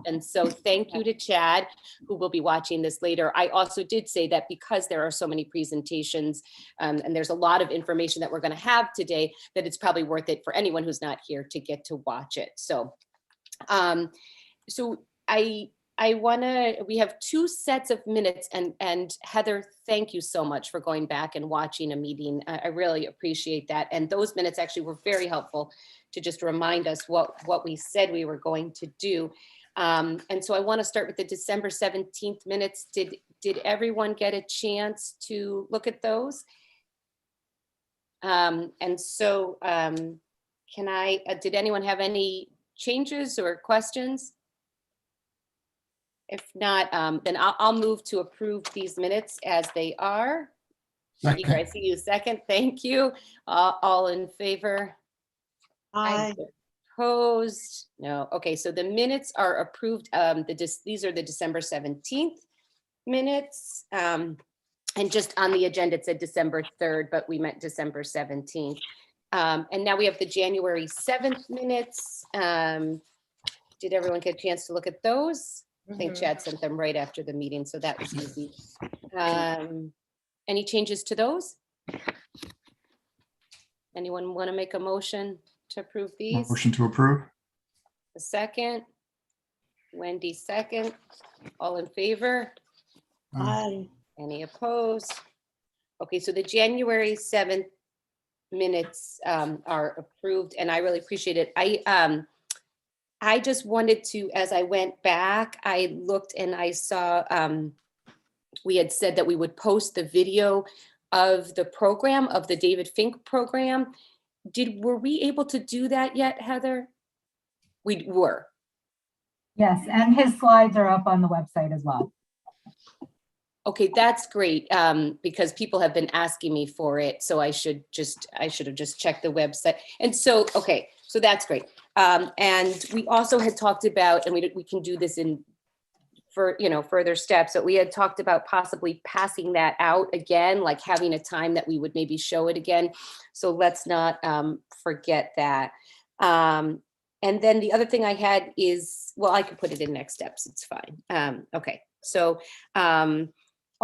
And so thank you to Chad, who will be watching this later. I also did say that because there are so many presentations and there's a lot of information that we're going to have today, that it's probably worth it for anyone who's not here to get to watch it. So, we have 2 sets of minutes, and Heather, thank you so much for going back and watching a meeting. I really appreciate that. And those minutes actually were very helpful to just remind us what we said we were going to do. And so I want to start with the December 17th minutes. Did everyone get a chance to look at those? And so did anyone have any changes or questions? If not, then I'll move to approve these minutes as they are. Peter, I see you second. Thank you. All in favor? Aye. Opposed? No. Okay, so the minutes are approved. These are the December 17th minutes. And just on the agenda, it said December 3rd, but we meant December 17th. And now we have the January 7th minutes. Did everyone get a chance to look at those? I think Chad sent them right after the meeting, so that was easy. Any changes to those? Anyone want to make a motion to approve these? Motion to approve. A second. Wendy, second. All in favor? Aye. Any opposed? Okay, so the January 7th minutes are approved, and I really appreciate it. I just wanted to, as I went back, I looked and I saw we had said that we would post the video of the program, of the David Fink program. Were we able to do that yet, Heather? We were. Yes, and his slides are up on the website as well. Okay, that's great, because people have been asking me for it, so I should have just checked the website. And so, okay, so that's great. And we also had talked about, and we can do this for further steps, but we had talked about possibly passing that out again, like having a time that we would maybe show it again. So let's not forget that. And then the other thing I had is, well, I could put it in next steps. It's fine. Okay, so.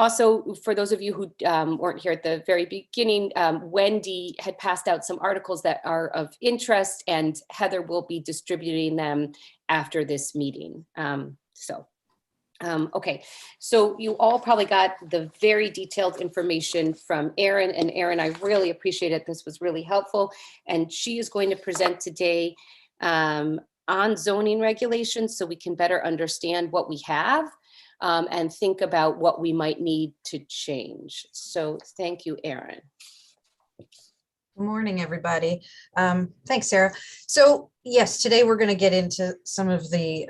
Also, for those of you who weren't here at the very beginning, Wendy had passed out some articles that are of interest, and Heather will be distributing them after this meeting. Okay, so you all probably got the very detailed information from Erin, and Erin, I really appreciate it. This was really helpful, and she is going to present today on zoning regulations so we can better understand what we have. And think about what we might need to change. So thank you, Erin. Good morning, everybody. Thanks, Sarah. So yes, today we're going to get into some of the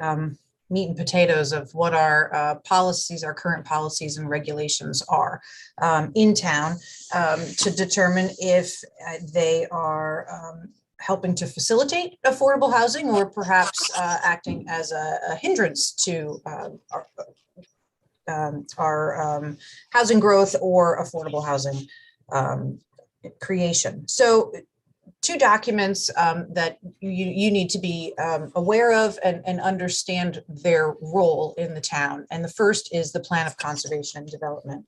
meat and potatoes of what our policies, our current policies and regulations are in town to determine if they are helping to facilitate affordable housing or perhaps acting as a hindrance to our housing growth or affordable housing creation. So 2 documents that you need to be aware of and understand their role in the town. And the first is the Plan of Conservation and Development.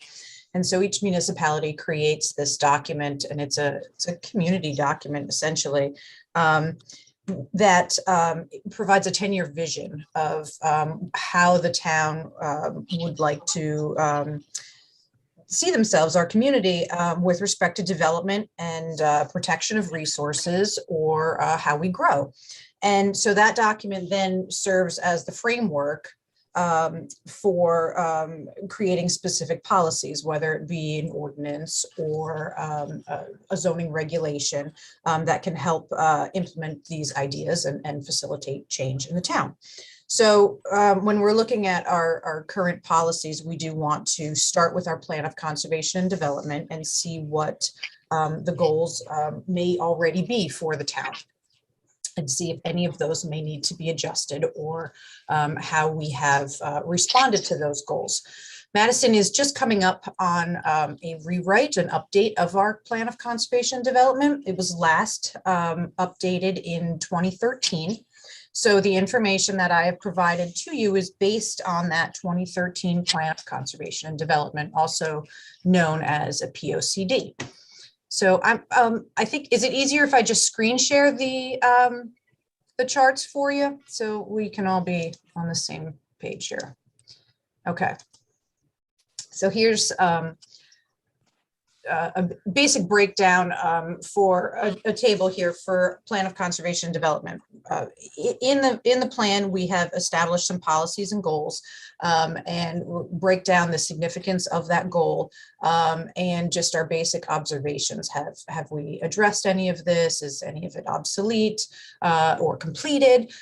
And so each municipality creates this document, and it's a community document essentially, that provides a 10-year vision of how the town would like to see themselves, our community, with respect to development and protection of resources, or how we grow. And so that document then serves as the framework for creating specific policies, whether it be an ordinance or a zoning regulation that can help implement these ideas and facilitate change in the town. So when we're looking at our current policies, we do want to start with our Plan of Conservation and Development and see what the goals may already be for the town, and see if any of those may need to be adjusted, or how we have responded to those goals. Madison is just coming up on a rewrite, an update of our Plan of Conservation and Development. It was last updated in 2013. So the information that I have provided to you is based on that 2013 Plan of Conservation and Development, also known as a POCD. So I think, is it easier if I just screen share the charts for you so we can all be on the same page here? Okay. So here's a basic breakdown for a table here for Plan of Conservation and Development. In the plan, we have established some policies and goals and break down the significance of that goal and just our basic observations. Have we addressed any of this? Is any of it obsolete or completed?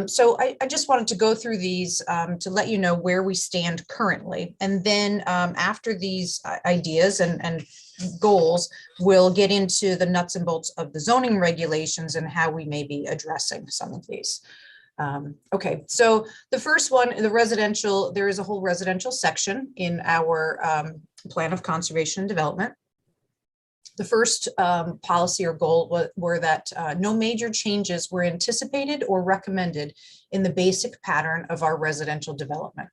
So I just wanted to go through these to let you know where we stand currently. And then after these ideas and goals, we'll get into the nuts and bolts of the zoning regulations and how we may be addressing some of these. Okay, so the first one, the residential, there is a whole residential section in our Plan of Conservation and Development. The first policy or goal were that no major changes were anticipated or recommended in the basic pattern of our residential development,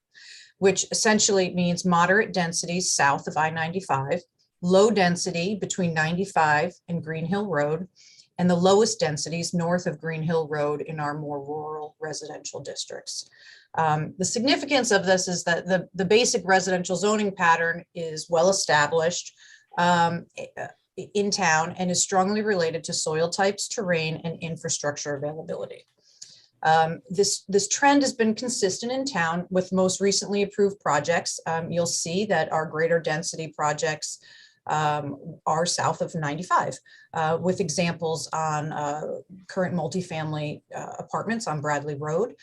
which essentially means moderate densities south of I-95, low density between 95 and Green Hill Road, and the lowest densities north of Green Hill Road in our more rural residential districts. The significance of this is that the basic residential zoning pattern is well established in town and is strongly related to soil types, terrain, and infrastructure availability. This trend has been consistent in town with most recently approved projects. You'll see that our greater density projects are south of 95, with examples on current multifamily apartments on Bradley Road,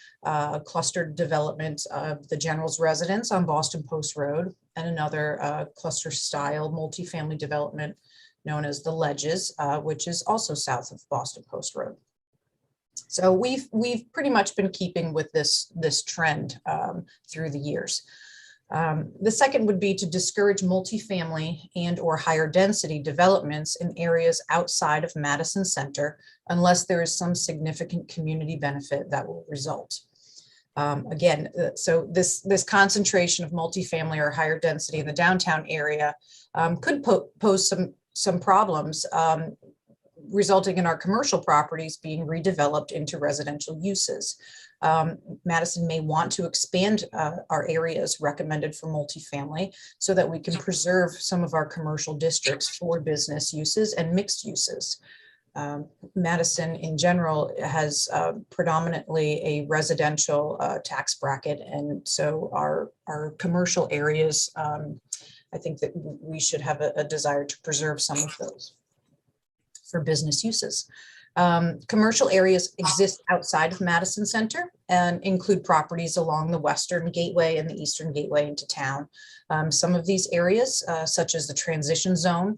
clustered development of the General's residence on Boston Post Road, and another cluster style multifamily development known as the Ledges, which is also south of Boston Post Road. So we've pretty much been keeping with this trend through the years. The second would be to discourage multifamily and or higher density developments in areas outside of Madison Center unless there is some significant community benefit that will result. Again, so this concentration of multifamily or higher density in the downtown area could pose some problems, resulting in our commercial properties being redeveloped into residential uses. Madison may want to expand our areas recommended for multifamily so that we can preserve some of our commercial districts for business uses and mixed uses. Madison in general has predominantly a residential tax bracket, and so our commercial areas, I think that we should have a desire to preserve some of those for business uses. Commercial areas exist outside of Madison Center and include properties along the Western Gateway and the Eastern Gateway into town. Some of these areas, such as the transition zone,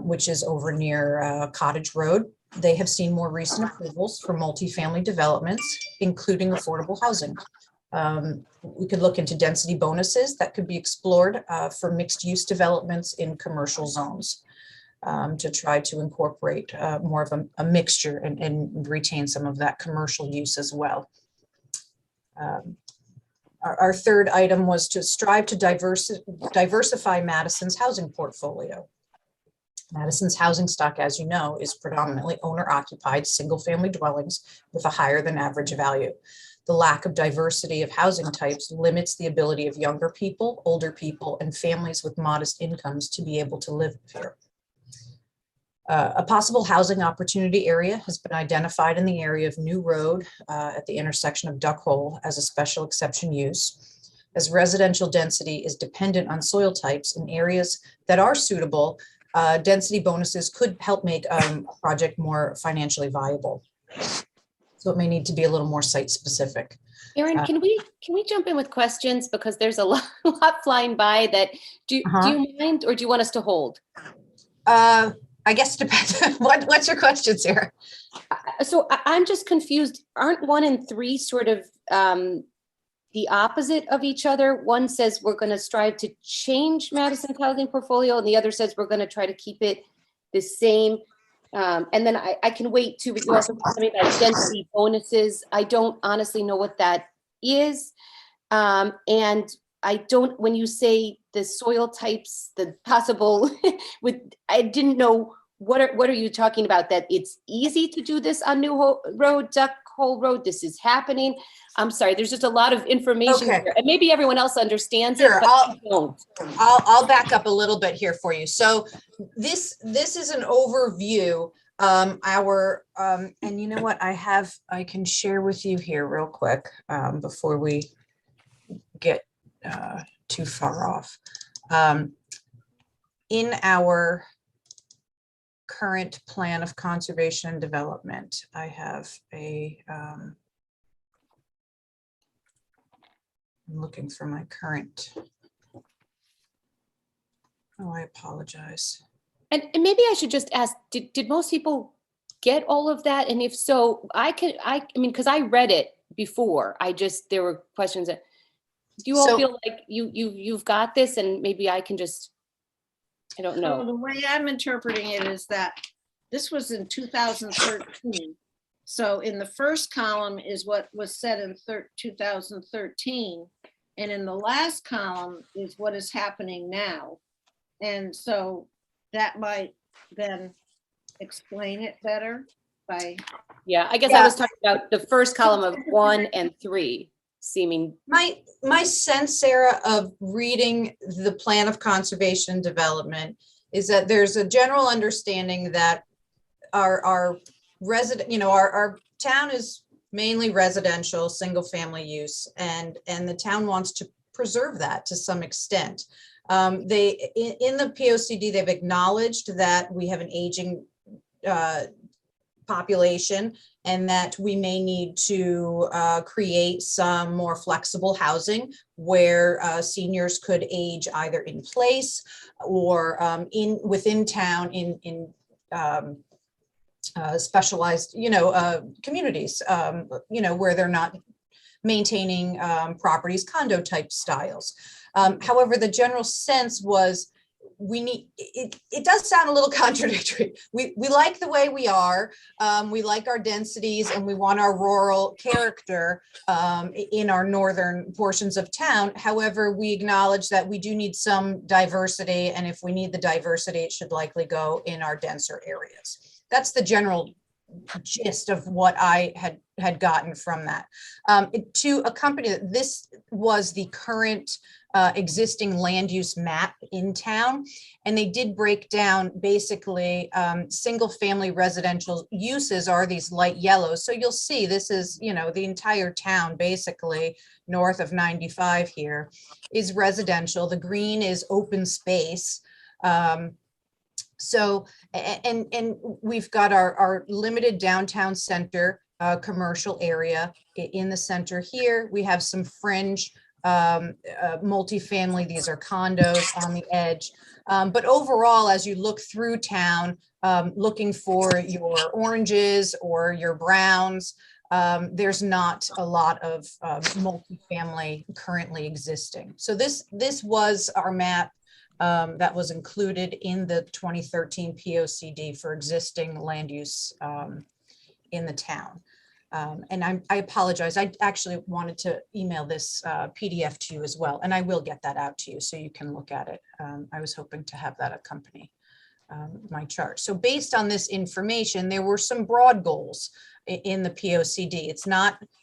which is over near Cottage Road, they have seen more recent approvals for multifamily developments, including affordable housing. We could look into density bonuses that could be explored for mixed use developments in commercial zones. To try to incorporate more of a mixture and retain some of that commercial use as well. Our third item was to strive to diversify Madison's housing portfolio. Madison's housing stock, as you know, is predominantly owner-occupied single-family dwellings with a higher than average value. The lack of diversity of housing types limits the ability of younger people, older people, and families with modest incomes to be able to live here. A possible housing opportunity area has been identified in the area of New Road at the intersection of Duck Hole as a special exception use, as residential density is dependent on soil types in areas that are suitable. Density bonuses could help make a project more financially viable. So it may need to be a little more site specific. Erin, can we jump in with questions, because there's a lot flying by that. Do you mind, or do you want us to hold? I guess it depends. What's your question, Sarah? So I'm just confused. Aren't 1 and 3 sort of the opposite of each other? One says we're going to strive to change Madison's housing portfolio, and the other says we're going to try to keep it the same. And then I can wait too, but you also told me about density bonuses. I don't honestly know what that is. And I don't, when you say the soil types, the possible I didn't know, what are you talking about? That it's easy to do this on Duck Hole Road? This is happening? I'm sorry, there's just a lot of information Okay. here. And maybe everyone else understands Sure, it, but I don't. I'll back up a little bit here for you. So this is an overview. And you know what, I can share with you here real quick before we get too far off. In our current plan of conservation and development, I have I'm looking for my current. Oh, I apologize. And maybe I should just ask, did most people get all of that? And if so, I mean, because I read it before, there were questions that, do you all So- feel like you've got this, and maybe I can just, I don't So know. the way I'm interpreting it is that this was in 2013. So in the first column is what was said in 2013. And in the last column is what is happening now. And so that might then explain it better by. Yeah, I guess Yeah. I was talking about the first column of 1 and 3 seeming, My sense, Sarah, of reading the plan of conservation and development is that there's a general understanding that our resident, our town is mainly residential, single family use, and the town wants to preserve that to some extent. In the POCD, they've acknowledged that we have an aging population and that we may need to create some more flexible housing where seniors could age either in place or within town in specialized, communities, where they're not maintaining properties, condo type styles. However, the general sense was it does sound a little contradictory. We like the way we are. We like our densities and we want our rural character in our northern portions of town. However, we acknowledge that we do need some diversity. And if we need the diversity, it should likely go in our denser areas. That's the general gist of what I had gotten from that. To accompany that, this was the current existing land use map in town, and they did break down basically single family residential uses are these light yellows. So you'll see this is, the entire town basically north of 95 here is residential. The green is open space. So, and we've got our limited downtown center commercial area in the center here. We have some fringe multifamily. These are condos on the edge. But overall, as you look through town, looking for your oranges or your browns, there's not a lot of multifamily currently existing. So this was our map that was included in the 2013 POCD for existing land use in the town. And I apologize. I actually wanted to email this PDF to you as well, and I will get that out to you so you can look at it. I was hoping to have that accompany my chart. So based on this information, there were some broad goals in the POCD.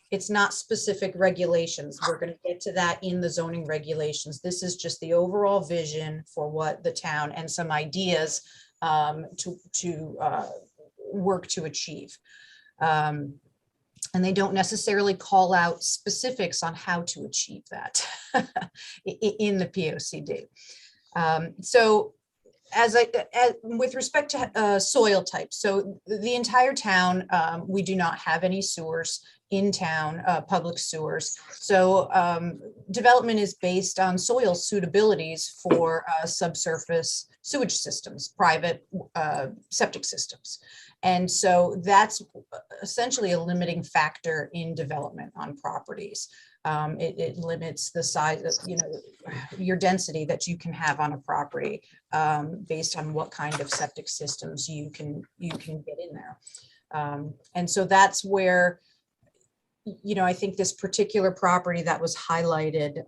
It's not specific regulations. We're going to get to that in the zoning regulations. This is just the overall vision for what the town and some ideas to work to achieve. And they don't necessarily call out specifics on how to achieve that in the POCD. So with respect to soil types, so the entire town, we do not have any sewers in town, public sewers. So development is based on soil suitabilities for subsurface sewage systems, private septic systems. And so that's essentially a limiting factor in development on properties. It limits the size of, your density that you can have on a property based on what kind of septic systems you can get in there. And so that's where, I think this particular property that was highlighted,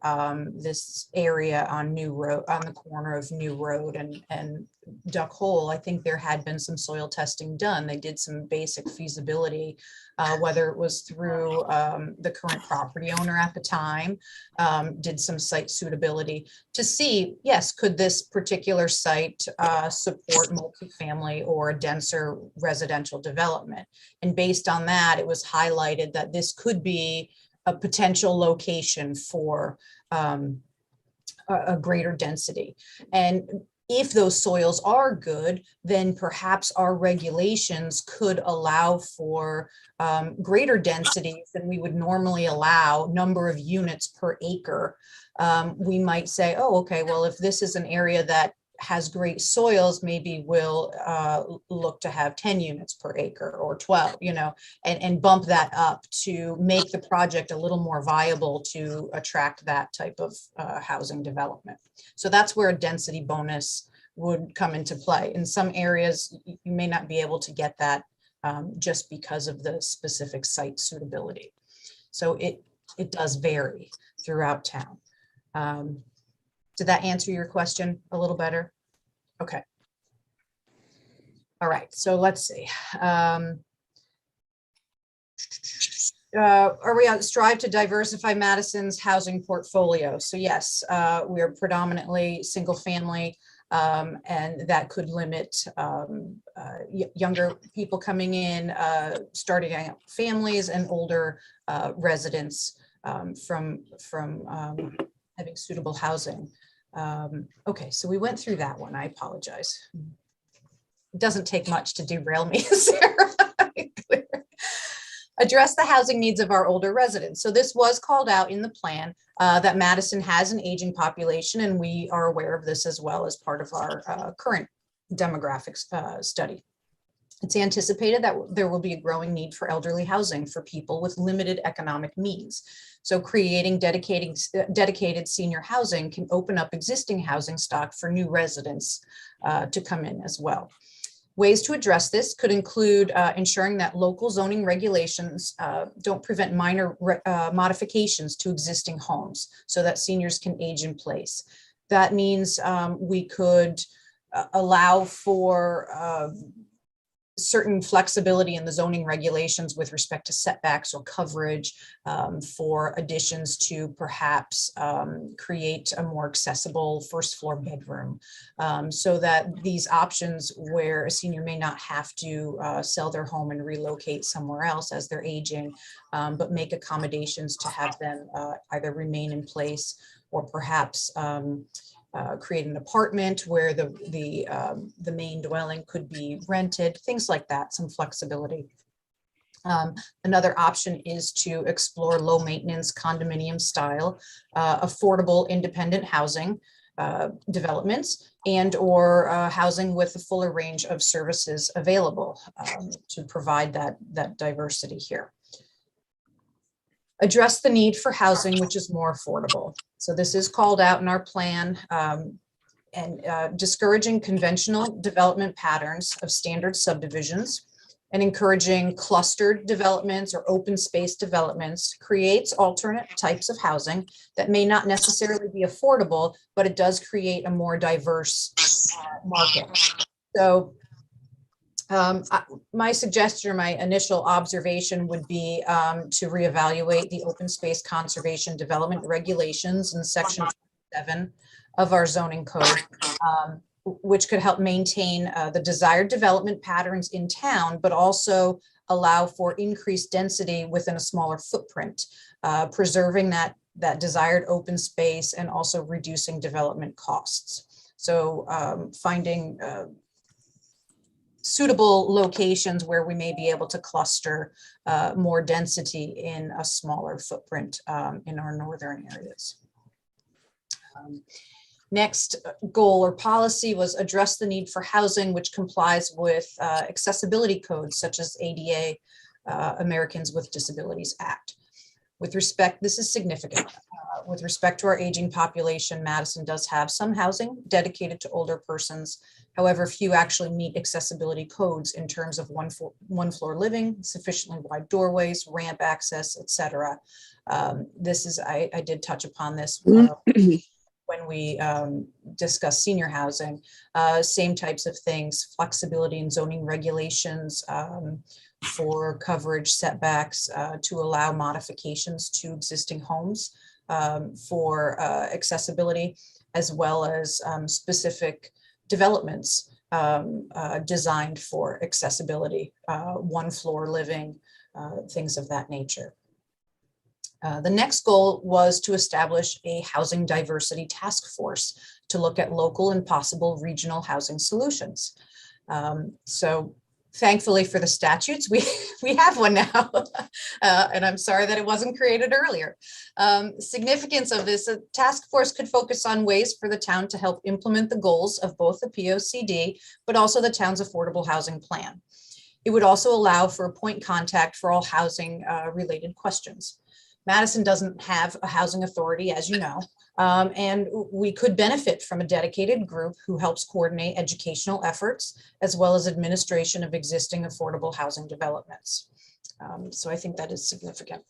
this area on New Road, on the corner of New Road and Duck Hole, I think there had been some soil testing done. They did some basic feasibility, whether it was through the current property owner at the time, did some site suitability to see, yes, could this particular site support multifamily or a denser residential development? And based on that, it was highlighted that this could be a potential location for a greater density. And if those soils are good, then perhaps our regulations could allow for greater densities than we would normally allow, number of units per acre. We might say, oh, okay, well, if this is an area that has great soils, maybe we'll look to have 10 units per acre or 12, and bump that up to make the project a little more viable to attract that type of housing development. So that's where a density bonus would come into play. In some areas, you may not be able to get that just because of the specific site suitability. So it does vary throughout town. Did that answer your question a little better? Okay. All right, so let's see. Are we on strive to diversify Madison's housing portfolio? So yes, we are predominantly single family, and that could limit younger people coming in, starting out families, and older residents from having suitable housing. Okay, so we went through that one. I apologize. It doesn't take much to derail me, Sarah. Address the housing needs of our older residents. So this was called out in the plan that Madison has an aging population, and we are aware of this as well as part of our current demographics study. It's anticipated that there will be a growing need for elderly housing for people with limited economic means. So creating dedicated senior housing can open up existing housing stock for new residents to come in as well. Ways to address this could include ensuring that local zoning regulations don't prevent minor modifications to existing homes so that seniors can age in place. That means we could allow for certain flexibility in the zoning regulations with respect to setbacks or coverage for additions to perhaps create a more accessible first floor bedroom, so that these options where a senior may not have to sell their home and relocate somewhere else as they're aging, but make accommodations to have them either remain in place or perhaps create an apartment where the main dwelling could be rented, things like that, some flexibility. Another option is to explore low maintenance condominium style, affordable independent housing developments, and or housing with a fuller range of services available to provide that diversity here. Address the need for housing which is more affordable. So this is called out in our plan, and discouraging conventional development patterns of standard subdivisions and encouraging clustered developments or open space developments creates alternate types of housing that may not necessarily be affordable, but it does create a more diverse market. So my suggestion or my initial observation would be to reevaluate the open space conservation development regulations in section 7 of our zoning code, which could help maintain the desired development patterns in town, but also allow for increased density within a smaller footprint, preserving that desired open space and also reducing development costs. So finding suitable locations where we may be able to cluster more density in a smaller footprint in our northern areas. Next goal or policy was address the need for housing which complies with accessibility codes such as ADA, Americans with Disabilities Act. With respect, this is significant. With respect to our aging population, Madison does have some housing dedicated to older persons. However, few actually meet accessibility codes in terms of one floor living, sufficiently wide doorways, ramp access, etc. This is, I did touch upon this when we discuss senior housing, same types of things, flexibility in zoning regulations for coverage setbacks to allow modifications to existing homes for accessibility, as well as specific developments designed for accessibility, one floor living, things of that nature. The next goal was to establish a housing diversity task force to look at local and possible regional housing solutions. So thankfully for the statutes, we have one now, and I'm sorry that it wasn't created earlier. Significance of this task force could focus on ways for the town to help implement the goals of both the POCD, but also the town's affordable housing plan. It would also allow for a point contact for all housing related questions. Madison doesn't have a housing authority, as you know, and we could benefit from a dedicated group who helps coordinate educational efforts, as well as administration of existing affordable housing developments. So I think that is significant.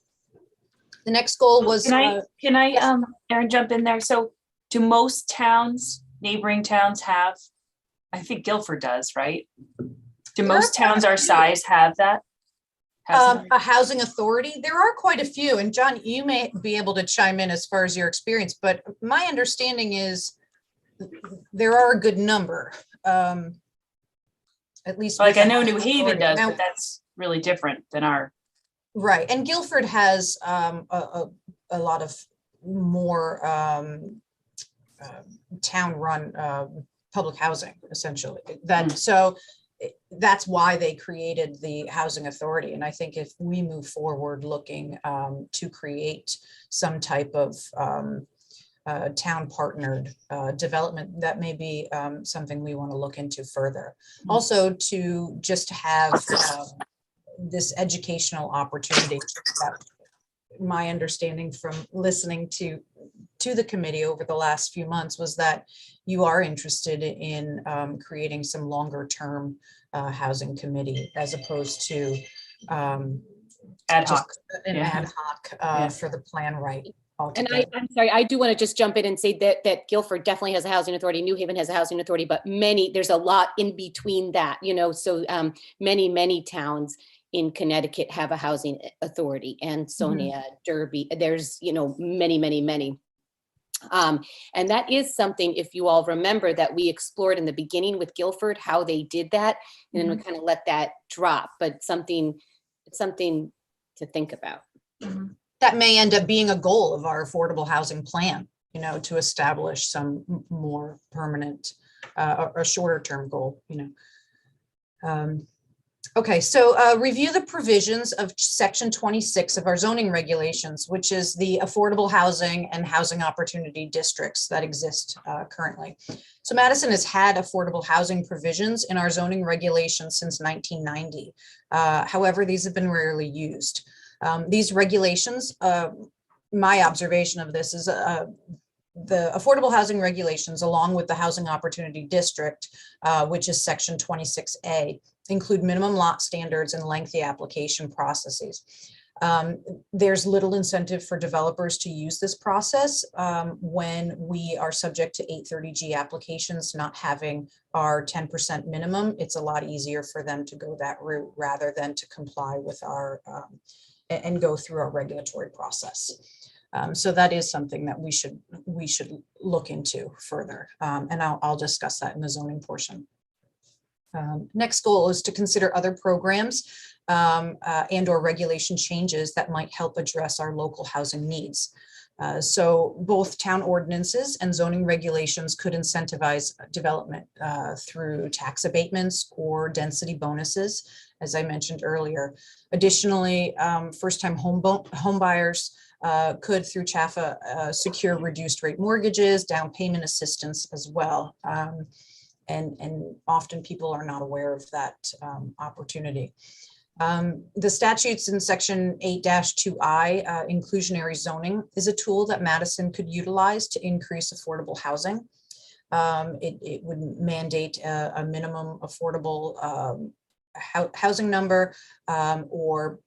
The next goal was- Can I, yes. Erin, jump in there? So do most towns, neighboring towns have, I think Guilford does, right? Do most towns our size have that? A housing authority? There are quite a few, and John, you may be able to chime in as far as your experience, but my understanding is there are a good number, at least. Like I know New Haven does, now, but that's really different than our. Right, and Guilford has a lot of more town-run public housing, essentially. So that's why they created the housing authority. And I think if we move forward looking to create some type of town partnered development, that may be something we want to look into further. Also to just have this educational opportunity. My understanding from listening to the committee over the last few months was that you are interested in creating some longer term housing committee as opposed to Ad hoc. ad hoc for the plan, right? And I'm sorry, I do want to just jump in and say that Guilford definitely has a housing authority, New Haven has a housing authority, but there's a lot in between that, so many towns in Connecticut have a housing authority, and Sonia, Derby, there's, many. And that is something, if you all remember, that we explored in the beginning with Guilford, how they did that, and then we kind of let that drop, but it's something to think about. That may end up being a goal of our affordable housing plan, to establish some more permanent, a shorter term goal, Okay, so review the provisions of section 26 of our zoning regulations, which is the affordable housing and housing opportunity districts that exist currently. So Madison has had affordable housing provisions in our zoning regulations since 1990. However, these have been rarely used. These regulations, my observation of this is the affordable housing regulations, along with the housing opportunity district, which is section 26A, include minimum lot standards and lengthy application processes. There's little incentive for developers to use this process when we are subject to 830G applications not having our 10% minimum. It's a lot easier for them to go that route rather than to comply with our and go through our regulatory process. So that is something that we should look into further, and I'll discuss that in the zoning portion. Next goal is to consider other programs and or regulation changes that might help address our local housing needs. So both town ordinances and zoning regulations could incentivize development through tax abatements or density bonuses, as I mentioned earlier. Additionally, first-time home buyers could, through CHAFA, secure reduced rate mortgages, down payment assistance as well. And often people are not aware of that opportunity. The statutes in section 8-2I, inclusionary zoning is a tool that Madison could utilize to increase affordable housing. It would mandate a minimum affordable housing number, or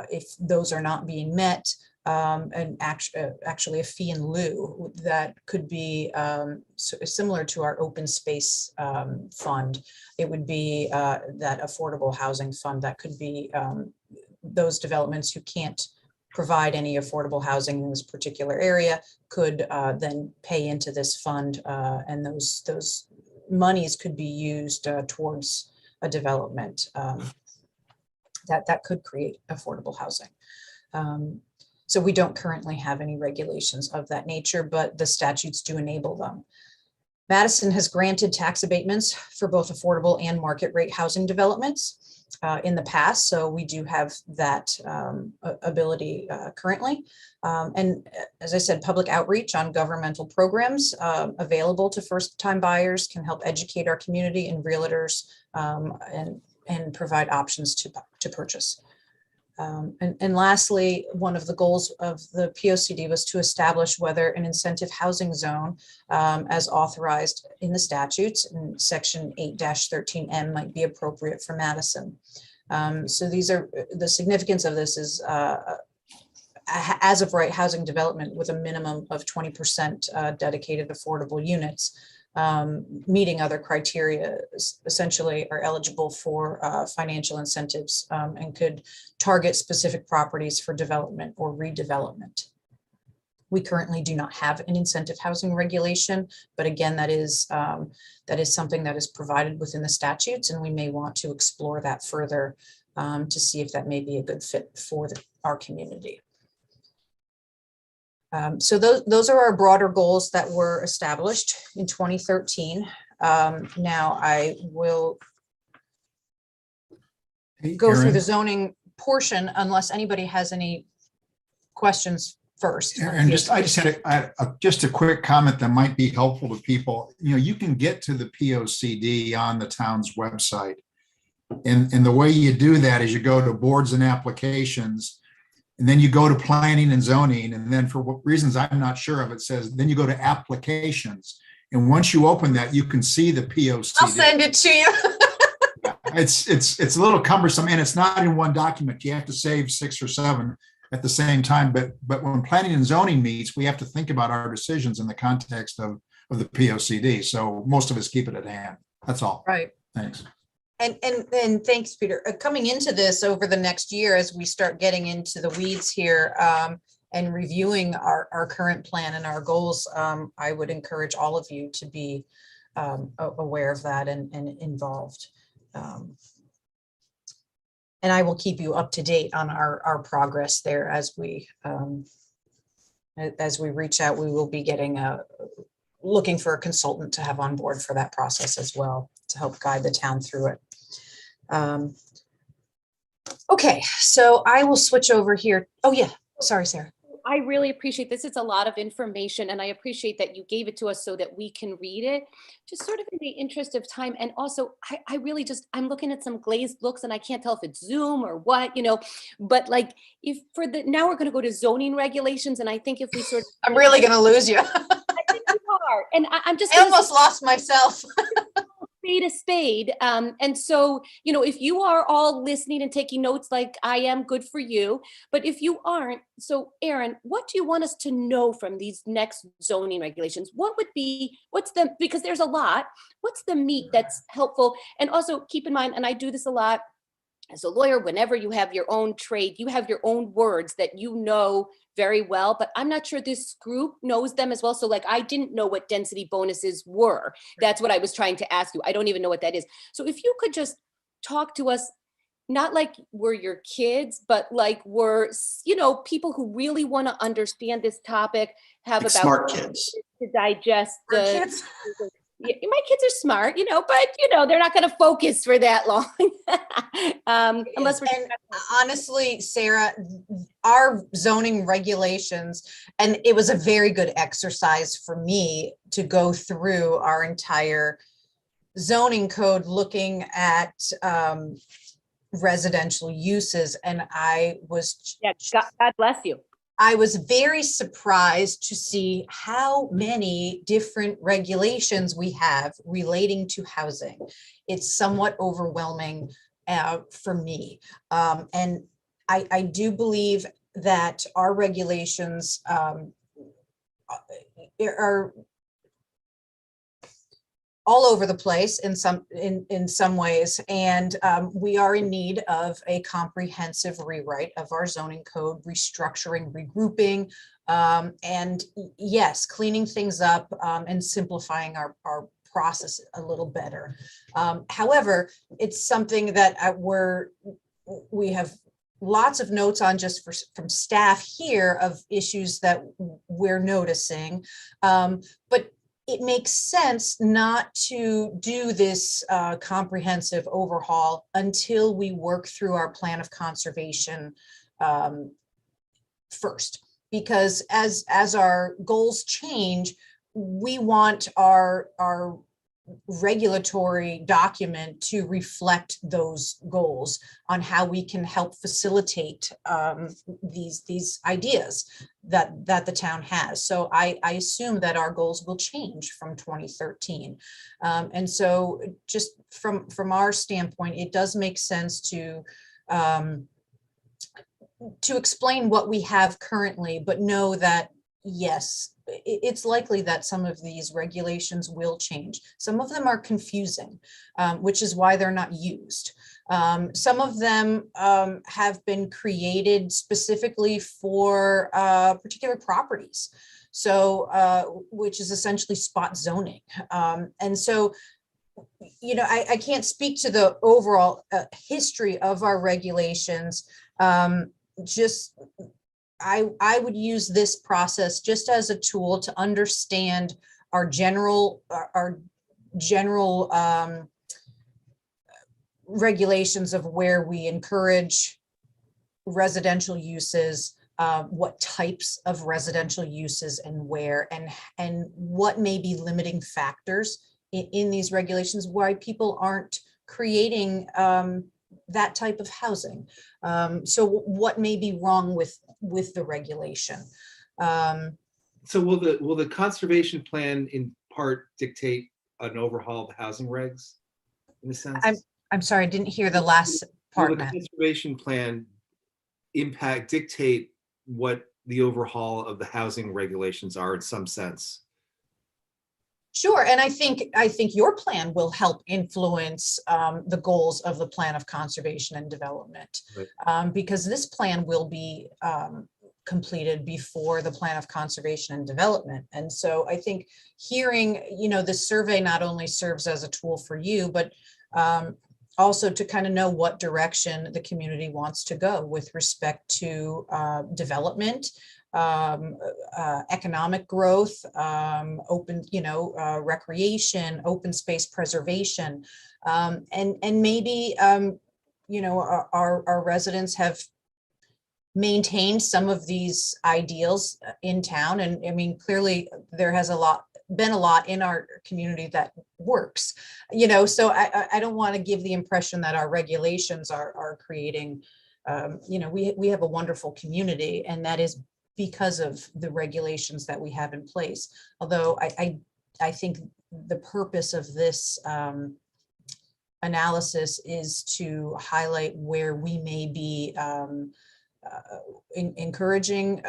if those are not being met, and actually a fee in lieu that could be similar to our open space fund. It would be that affordable housing fund that could be those developments who can't provide any affordable housing in this particular area could then pay into this fund, and those monies could be used towards a development that could create affordable housing. So we don't currently have any regulations of that nature, but the statutes do enable them. Madison has granted tax abatements for both affordable and market rate housing developments in the past, so we do have that ability currently. And as I said, public outreach on governmental programs available to first-time buyers can help educate our community and realtors and provide options to purchase. And lastly, one of the goals of the POCD was to establish whether an incentive housing zone, as authorized in the statutes in section 8-13M, might be appropriate for Madison. So these are the significance of this is as of right housing development with a minimum of 20% dedicated affordable units. Meeting other criteria essentially are eligible for financial incentives and could target specific properties for development or redevelopment. We currently do not have an incentive housing regulation, but again, that is something that is provided within the statutes, and we may want to explore that further to see if that may be a good fit for our community. So those are our broader goals that were established in 2013. Now I will go through the zoning portion unless anybody has any questions first. And I just had just a quick comment that might be helpful to people. You know, you can get to the POCD on the town's website. And the way you do that is you go to boards and applications, and then you go to planning and zoning. And then for what reasons I'm not sure of, it says, then you go to applications. And once you open that, you can see the POCD. I'll send it to you. It's a little cumbersome, and it's not in one document. You have to save 6 or 7 at the same time. But when planning and zoning meets, we have to think about our decisions in the context of the POCD. So most of us keep it at hand. That's all. Right. Thanks. And thanks, Peter. Coming into this over the next year, as we start getting into the weeds here and reviewing our current plan and our goals, I would encourage all of you to be aware of that and involved. And I will keep you up to date on our progress there as we reach out. We will be getting looking for a consultant to have on board for that process as well to help guide the town through it. Okay, so I will switch over here. Oh yeah, sorry, Sarah. I really appreciate this. It's a lot of information, and I appreciate that you gave it to us so that we can read it, just sort of in the interest of time. And also, I really just, I'm looking at some glazed looks and I can't tell if it's Zoom or what, but like now we're going to go to zoning regulations. And I think if we sort of, I'm really going to lose you. I think you are. And I'm just, I almost lost myself. spade a spade. And so, if you are all listening and taking notes like I am, good for you. But if you aren't, so Aaron, what do you want us to know from these next zoning regulations? Because there's a lot, what's the meat that's helpful? And also keep in mind, and I do this a lot as a lawyer, whenever you have your own trade, you have your own words that you know very well, but I'm not sure this group knows them as well. So like, I didn't know what density bonuses were. That's what I was trying to ask you. I don't even know what that is. So if you could just talk to us, not like we're your kids, but like we're, people who really want to understand this topic, have like about smart kids to digest Our kids. My kids are smart, but they're not going to focus for that long. Unless we're. And honestly, Sarah, our zoning regulations, and it was a very good exercise for me to go through our entire zoning code, looking at residential uses. And I was Yeah, God bless you. I was very surprised to see how many different regulations we have relating to housing. It's somewhat overwhelming for me. And I do believe that our regulations are all over the place in some ways, and we are in need of a comprehensive rewrite of our zoning code, restructuring, regrouping, and yes, cleaning things up and simplifying our process a little better. However, it's something that we have lots of notes on just from staff here of issues that we're noticing, but it makes sense not to do this comprehensive overhaul until we work through our plan of conservation first. Because as our goals change, we want our regulatory document to reflect those goals on how we can help facilitate these ideas that the town has. So I assume that our goals will change from 2013. And so just from our standpoint, it does make sense to explain what we have currently, but know that, yes, it's likely that some of these regulations will change. Some of them are confusing, which is why they're not used. Some of them have been created specifically for particular properties, so which is essentially spot zoning. And so, you know, I can't speak to the overall history of our regulations. Just I would use this process just as a tool to understand our general regulations of where we encourage residential uses, what types of residential uses and where, and what may be limiting factors in these regulations, why people aren't creating that type of housing. So what may be wrong with the regulation? So will the conservation plan in part dictate an overhaul of the housing regs in a sense? I'm sorry, I didn't hear the last part, Will the Matt. conservation plan dictate what the overhaul of the housing regulations are in some sense? Sure, and I think your plan will help influence the goals of the plan of conservation and development, Right. Because this plan will be completed before the plan of conservation and development. And so I think hearing, you know, this survey not only serves as a tool for you, but also to kind of know what direction the community wants to go with respect to development, economic growth, open, recreation, open space preservation, and maybe, our residents have maintained some of these ideals in town. And I mean, clearly there has been a lot in our community that works, so I don't want to give the impression that our regulations are creating, we have a wonderful community, and that is because of the regulations that we have in place. Although I think the purpose of this analysis is to highlight where we may be encouraging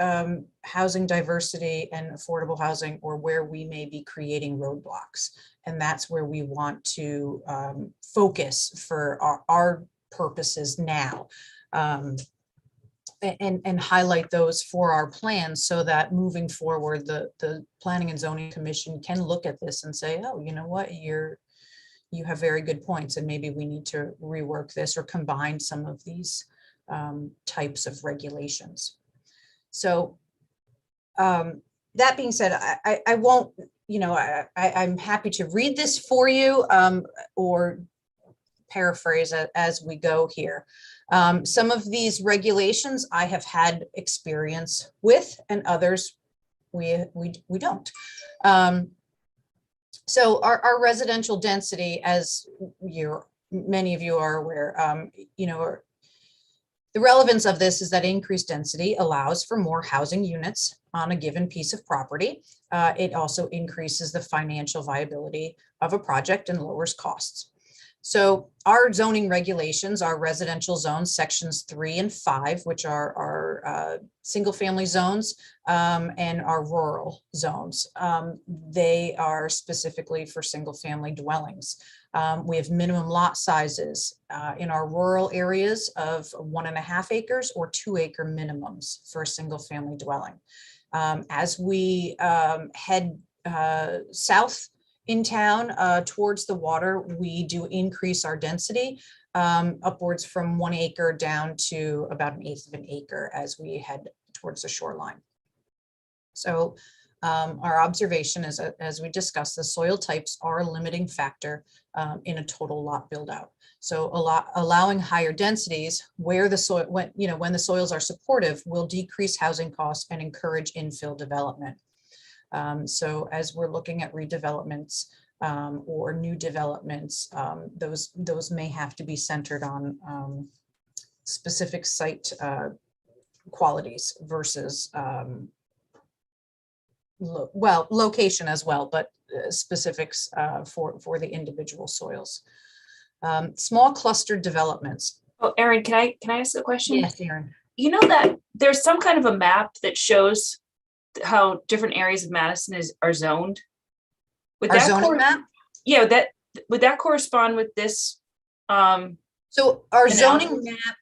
housing diversity and affordable housing, or where we may be creating roadblocks. And that's where we want to focus for our purposes now. And highlight those for our plans, so that moving forward, the Planning and Zoning Commission can look at this and say, oh, you know what, you have very good points, and maybe we need to rework this or combine some of these types of regulations. So that being said, I won't, I'm happy to read this for you or paraphrase it as we go here. Some of these regulations I have had experience with, and others we don't. So our residential density, as you're many of you are aware, you know, the relevance of this is that increased density allows for more housing units on a given piece of property. It also increases the financial viability of a project and lowers costs. So our zoning regulations, our residential zones, sections 3 and 5, which are our single family zones and our rural zones. They are specifically for single family dwellings. We have minimum lot sizes in our rural areas of 1.5 acres or 2 acre minimums for a single family dwelling. As we head south in town towards the water, we do increase our density upwards from 1 acre down to about 1/8 of an acre as we head towards the shoreline. So our observation is, as we discussed, the soil types are a limiting factor in a total lot build out. So allowing higher densities where the soil, when the soils are supportive, will decrease housing costs and encourage infill development. So as we're looking at redevelopments or new developments, those may have to be centered on specific site qualities versus location as well, but specifics for the individual soils. Small clustered developments. Oh, Erin, can I ask a question? Yes, Aaron. You know that there's some kind of a map that shows how different areas of Madison are zoned? Would Our that zoning map? Yeah, would that correspond with this? So our zoning analysis? map,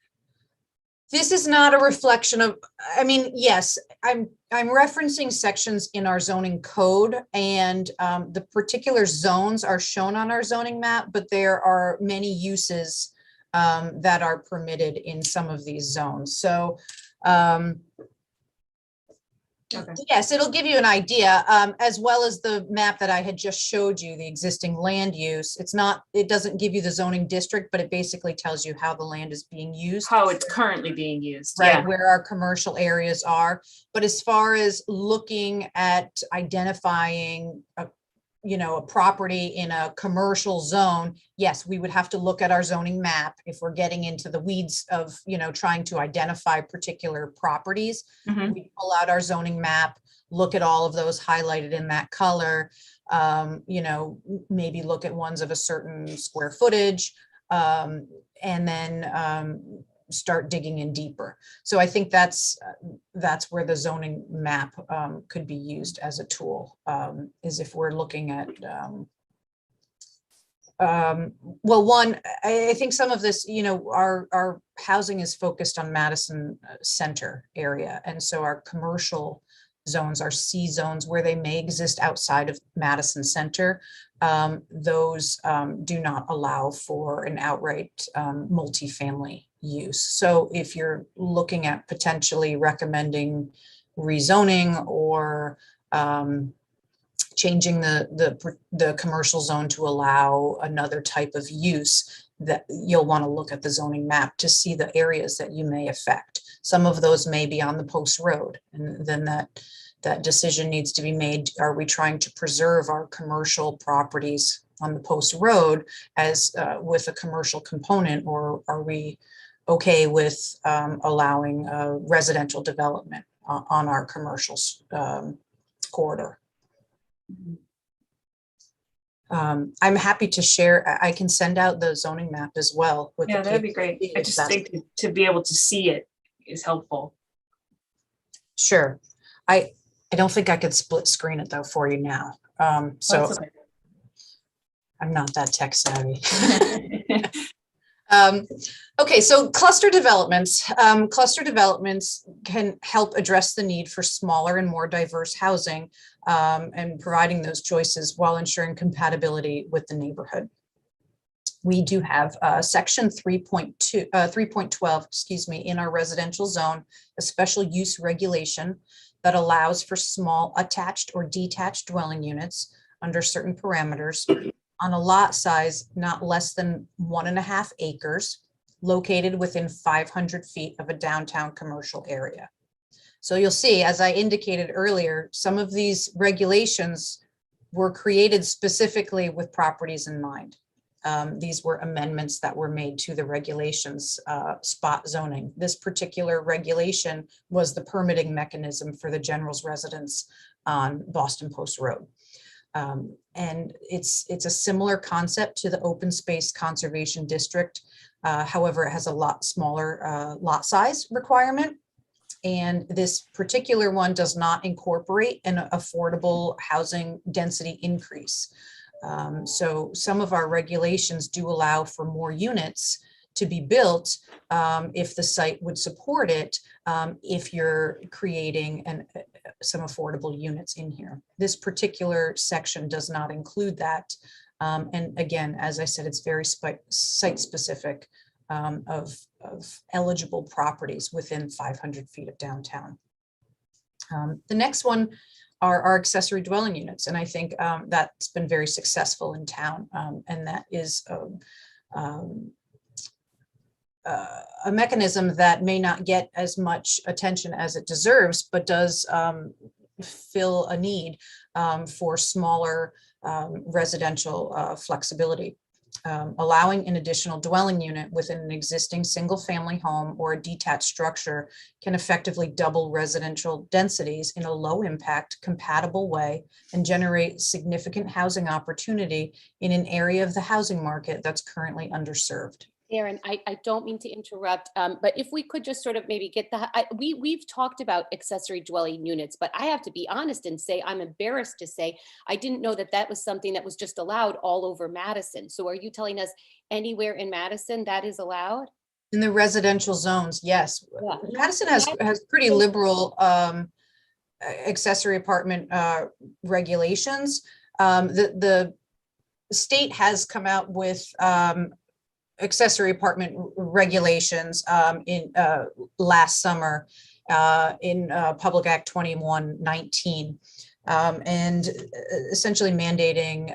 this is not a reflection of, I mean, yes, I'm referencing sections in our zoning code, and the particular zones are shown on our zoning map, but there are many uses that are permitted in some of these zones. So Okay. yes, it'll give you an idea, as well as the map that I had just showed you, the existing land use. It doesn't give you the zoning district, but it basically tells you how the land is being used. How it's currently being used. Right, Yeah. where our commercial areas are. But as far as looking at identifying a property in a commercial zone, yes, we would have to look at our zoning map if we're getting into the weeds of, trying to identify particular properties. Mhm. We pull out our zoning map, look at all of those highlighted in that color, maybe look at ones of a certain square footage, and then start digging in deeper. So I think that's where the zoning map could be used as a tool, is if we're looking at, well, one, I think some of this, our housing is focused on Madison Center area. And so our commercial zones, our C zones, where they may exist outside of Madison Center, those do not allow for an outright multifamily use. So if you're looking at potentially recommending rezoning or changing the commercial zone to allow another type of use, that you'll want to look at the zoning map to see the areas that you may affect. Some of those may be on the post road, and then that decision needs to be made. Are we trying to preserve our commercial properties on the post road as with a commercial component, or are we okay with allowing residential development on our commercial corridor? I'm happy to share. I can send out the zoning map as well. Yeah, that'd be great. I just think to be able to see it is helpful. Sure. I don't think I could split screen it though for you now. So That's okay. I'm not that tech savvy. Okay, so cluster developments. Cluster developments can help address the need for smaller and more diverse housing and providing those choices while ensuring compatibility with the neighborhood. We do have section 3.12, excuse me, in our residential zone, a special use regulation that allows for small attached or detached dwelling units under certain parameters on a lot size not less than 1.5 acres, located within 500 feet of a downtown commercial area. So you'll see, as I indicated earlier, some of these regulations were created specifically with properties in mind. These were amendments that were made to the regulations, spot zoning. This particular regulation was the permitting mechanism for the general's residence on Boston Post Road. And it's a similar concept to the open space conservation district. However, it has a lot smaller lot size requirement. And this particular one does not incorporate an affordable housing density increase. So some of our regulations do allow for more units to be built if the site would support it, if you're creating some affordable units in here. This particular section does not include that. And again, as I said, it's very site specific of eligible properties within 500 feet of downtown. The next one are our accessory dwelling units. And I think that's been very successful in town. And that is a mechanism that may not get as much attention as it deserves, but does fill a need for smaller residential flexibility. Allowing an additional dwelling unit within an existing single-family home or a detached structure can effectively double residential densities in a low-impact, compatible way and generate significant housing opportunity in an area of the housing market that's currently underserved. Erin, I don't mean to interrupt, but if we could just sort of maybe get we've talked about accessory dwelling units, but I have to be honest and say, I'm embarrassed to say, I didn't know that that was something that was just allowed all over Madison. So are you telling us anywhere in Madison that is allowed? In the residential zones, yes. Yeah. Madison has pretty liberal accessory apartment regulations. The state has come out with accessory apartment regulations in last summer in Public Act 2119, and essentially mandating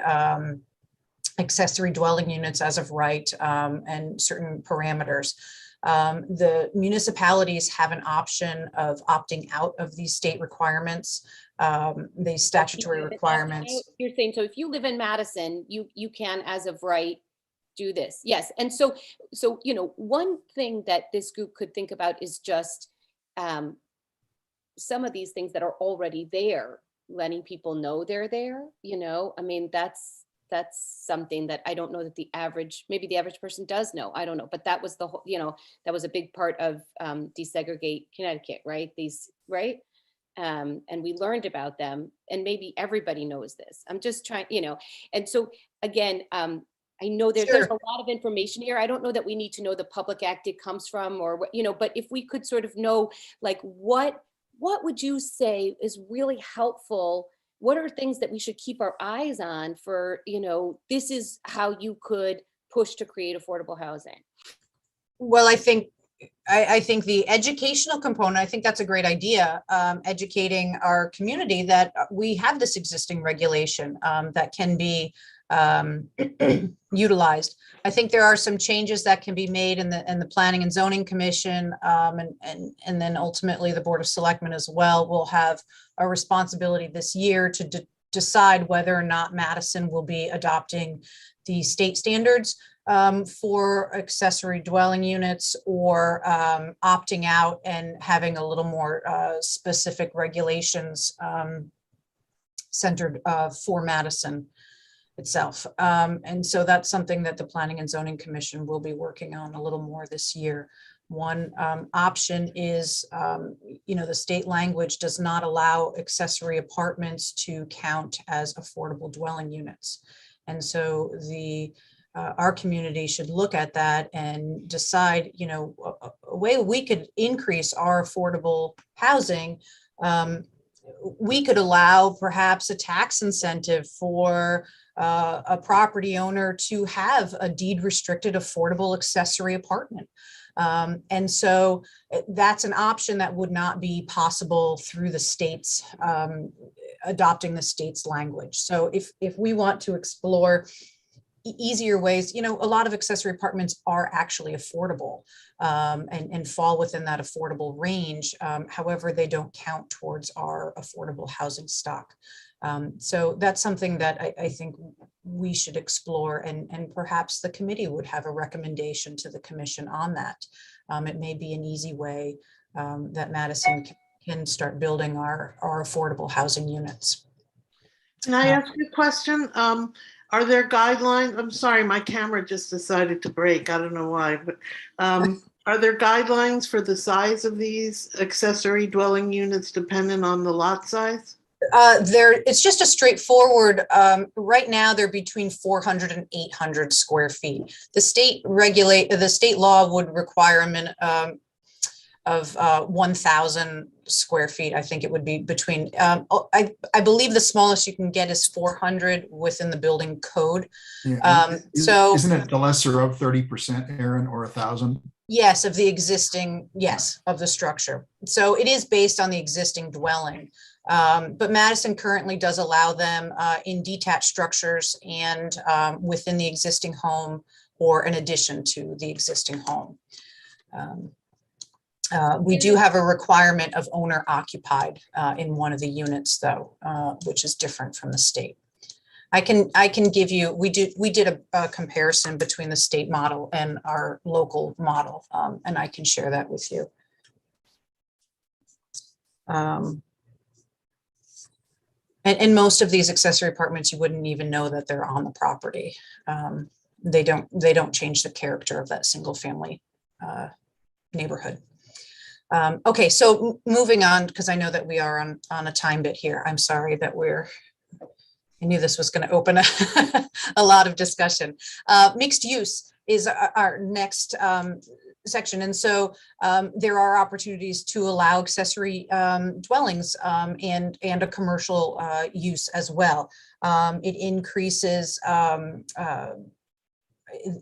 accessory dwelling units as of right and certain parameters. The municipalities have an option of opting out of these state requirements, these statutory requirements. You're saying, so if you live in Madison, you can, as of right, do this. Yes. And so, you know, one thing that this group could think about is just some of these things that are already there, letting people know they're there, you know, I mean, that's something that I don't know that maybe the average person does know. I don't know, but that was the whole, you know, that was a big part of Desegregate Connecticut, right? Right? And we learned about them, and maybe everybody knows this. I'm just trying, you know, and so again, I know there's a lot of information here. I don't know that we need to know the Public Act it comes from, or what, you know, but if we could sort of know, like, what would you say is really helpful? What are things that we should keep our eyes on for, you know, this is how you could push to create affordable housing? Well, I think the educational component, I think that's a great idea. Educating our community that we have this existing regulation that can be utilized. I think there are some changes that can be made in the Planning and Zoning Commission, and then ultimately the Board of Selectmen as well will have a responsibility this year to decide whether or not Madison will be adopting the state standards for accessory dwelling units, or opting out and having a little more specific regulations centered for Madison itself. And so that's something that the Planning and Zoning Commission will be working on a little more this year. One option is, you know, the state language does not allow accessory apartments to count as affordable dwelling units. And so our community should look at that and decide, you know, a way we could increase our affordable housing. We could allow perhaps a tax incentive for a property owner to have a deed restricted affordable accessory apartment. And so that's an option that would not be possible through the states adopting the state's language. So if we want to explore easier ways, you know, a lot of accessory apartments are actually affordable and fall within that affordable range. However, they don't count towards our affordable housing stock. So that's something that I think we should explore, and perhaps the committee would have a recommendation to the commission on that. It may be an easy way that Madison can start building our affordable housing units. Can I ask you a question? Are there guidelines? I'm sorry, my camera just decided to break. I don't know why, but are there guidelines for the size of these accessory dwelling units dependent on the lot size? It's just a straightforward, right now they're between 400 and 800 square feet. The state law would require a min of 1,000 square feet. I think it would be between, I believe the smallest you can get is 400 within the building code. Yeah. So isn't it the lesser of 30%, Aaron, or 1,000? yes, of the existing, yes, of the structure. So it is based on the existing dwelling. But Madison currently does allow them in detached structures and within the existing home or in addition to the existing home. We do have a requirement of owner occupied in one of the units though, which is different from the state. I can give you, we did a comparison between the state model and our local model, and I can share that with you. And most of these accessory apartments, you wouldn't even know that they're on the property. They don't change the character of that single family neighborhood. Okay, so moving on, because I know that we are on a time bit here. I'm sorry that I knew this was going to open a lot of discussion. Mixed use is our next section. And so there are opportunities to allow accessory dwellings and a commercial use as well. It increases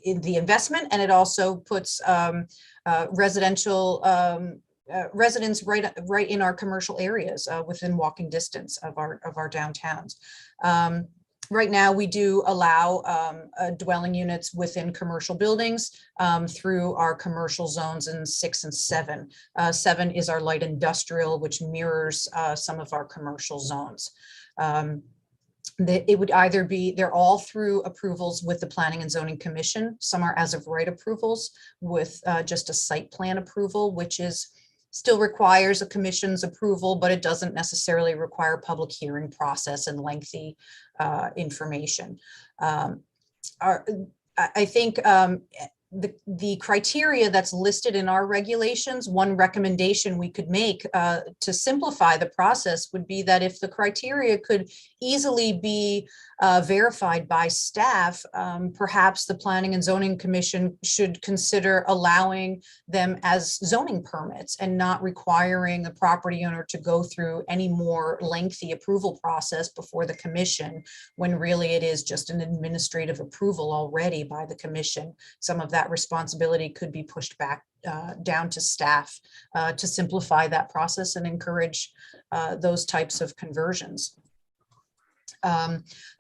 in the investment, and it also puts residential residents right in our commercial areas within walking distance of our downtowns. Right now, we do allow dwelling units within commercial buildings through our commercial zones in 6 and 7. 7 is our light industrial, which mirrors some of our commercial zones. It would either be, they're all through approvals with the Planning and Zoning Commission. Some are as of right approvals with just a site plan approval, which still requires a commission's approval, but it doesn't necessarily require a public hearing process and lengthy information. I think the criteria that's listed in our regulations, one recommendation we could make to simplify the process would be that if the criteria could easily be verified by staff, perhaps the Planning and Zoning Commission should consider allowing them as zoning permits and not requiring the property owner to go through any more lengthy approval process before the commission, when really it is just an administrative approval already by the commission. Some of that responsibility could be pushed back down to staff to simplify that process and encourage those types of conversions.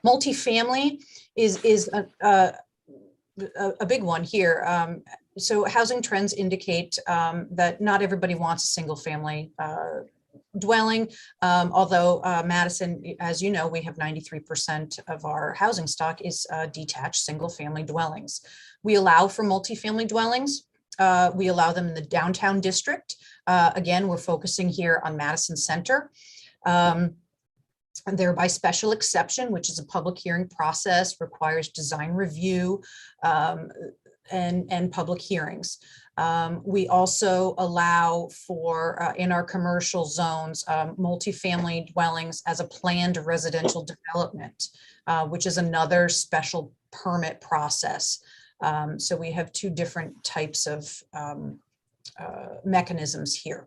Multifamily is a big one here. So housing trends indicate that not everybody wants a single family dwelling, although Madison, as you know, we have 93% of our housing stock is detached single family dwellings. We allow for multifamily dwellings. We allow them in the downtown district. Again, we're focusing here on Madison Center. And they're by special exception, which is a public hearing process, requires design review and public hearings. We also allow for, in our commercial zones, multifamily dwellings as a planned residential development, which is another special permit process. So we have two different types of mechanisms here.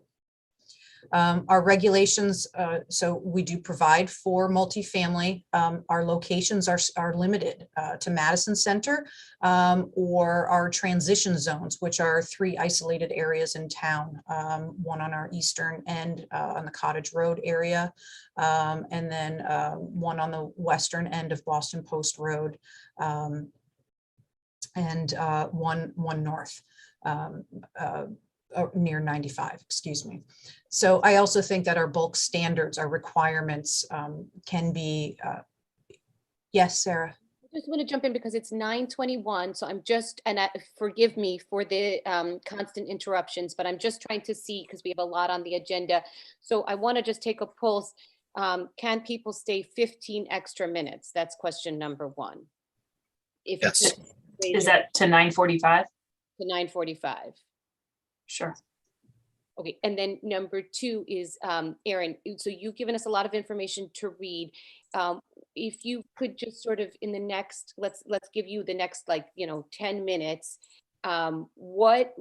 Our regulations, so we do provide for multifamily. Our locations are limited to Madison Center or our transition zones, which are 3 isolated areas in town, one on our eastern end on the Cottage Road area, and then one on the western end of Boston Post Road, and one north. near 95, excuse me. So I also think that our bulk standards, our requirements can be, yes, Sarah. I just want to jump in because it's 9:21, so I'm just, and forgive me for the constant interruptions, but I'm just trying to see, because we have a lot on the agenda. So I want to just take a pulse. Can people stay 15 extra minutes? That's question number one. If you Yes. could raise Is your that to 9:45? to 9:45. Sure. Okay, and then number two is, Erin, so you've given us a lot of information to read. If you could just sort of in the next, let's give you the next, like, 10 minutes. What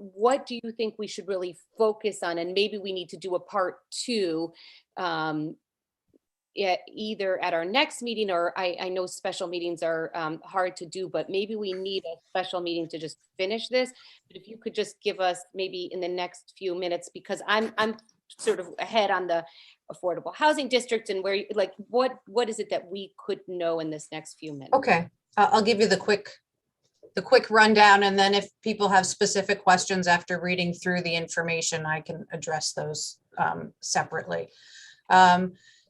do you think we should really focus on? And maybe we need to do a part two, either at our next meeting, or I know special meetings are hard to do, but maybe we need a special meeting to just finish this. But if you could just give us maybe in the next few minutes, because I'm sort of ahead on the affordable housing district, and where, like, what is it that we could know in this next few minutes? Okay, I'll give you the quick rundown, and then if people have specific questions after reading through the information, I can address those separately.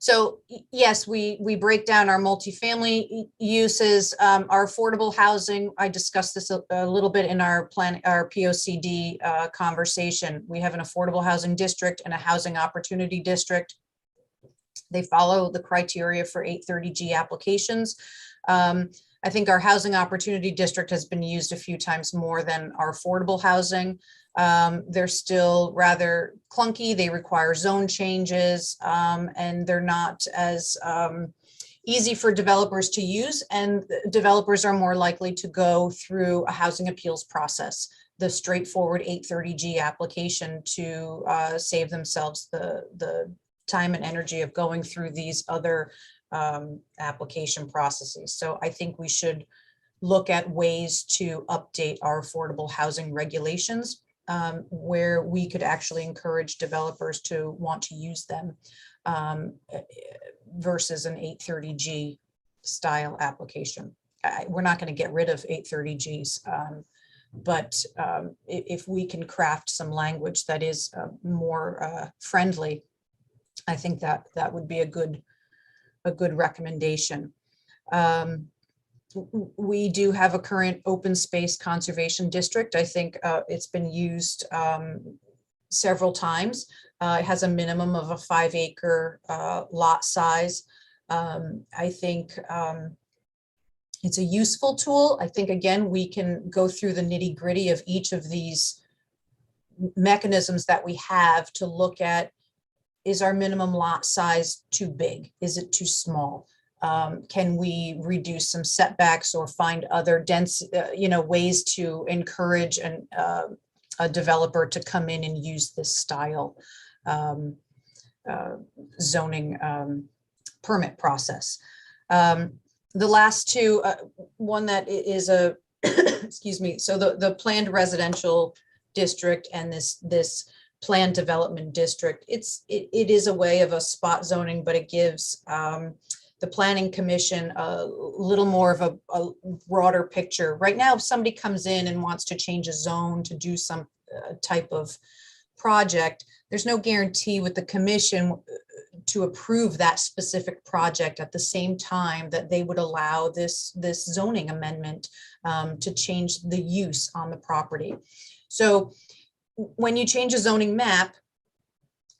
So yes, we break down our multifamily uses, our affordable housing. I discussed this a little bit in our POCD conversation. We have an affordable housing district and a housing opportunity district. They follow the criteria for 830G applications. I think our housing opportunity district has been used a few times more than our affordable housing. They're still rather clunky. They require zone changes, and they're not as easy for developers to use. And developers are more likely to go through a housing appeals process, the straightforward 830G application, to save themselves the time and energy of going through these other application processes. So I think we should look at ways to update our affordable housing regulations, where we could actually encourage developers to want to use them versus an 830G style application. We're not going to get rid of 830Gs, but if we can craft some language that is more friendly, I think that would be a good recommendation. We do have a current open space conservation district. I think it's been used several times. It has a minimum of a 5-acre lot size. I think it's a useful tool. I think, again, we can go through the nitty gritty of each of these mechanisms that we have to look at, is our minimum lot size too big? Is it too small? Can we reduce some setbacks or find other dense, ways to encourage a developer to come in and use this style zoning permit process? The last two, one that is a, excuse me, so the planned residential district and this planned development district, it is a way of a spot zoning, but it gives the planning commission a little more of a broader picture. Right now, if somebody comes in and wants to change a zone to do some type of project, there's no guarantee with the commission to approve that specific project at the same time that they would allow this zoning amendment to change the use on the property. So when you change a zoning map,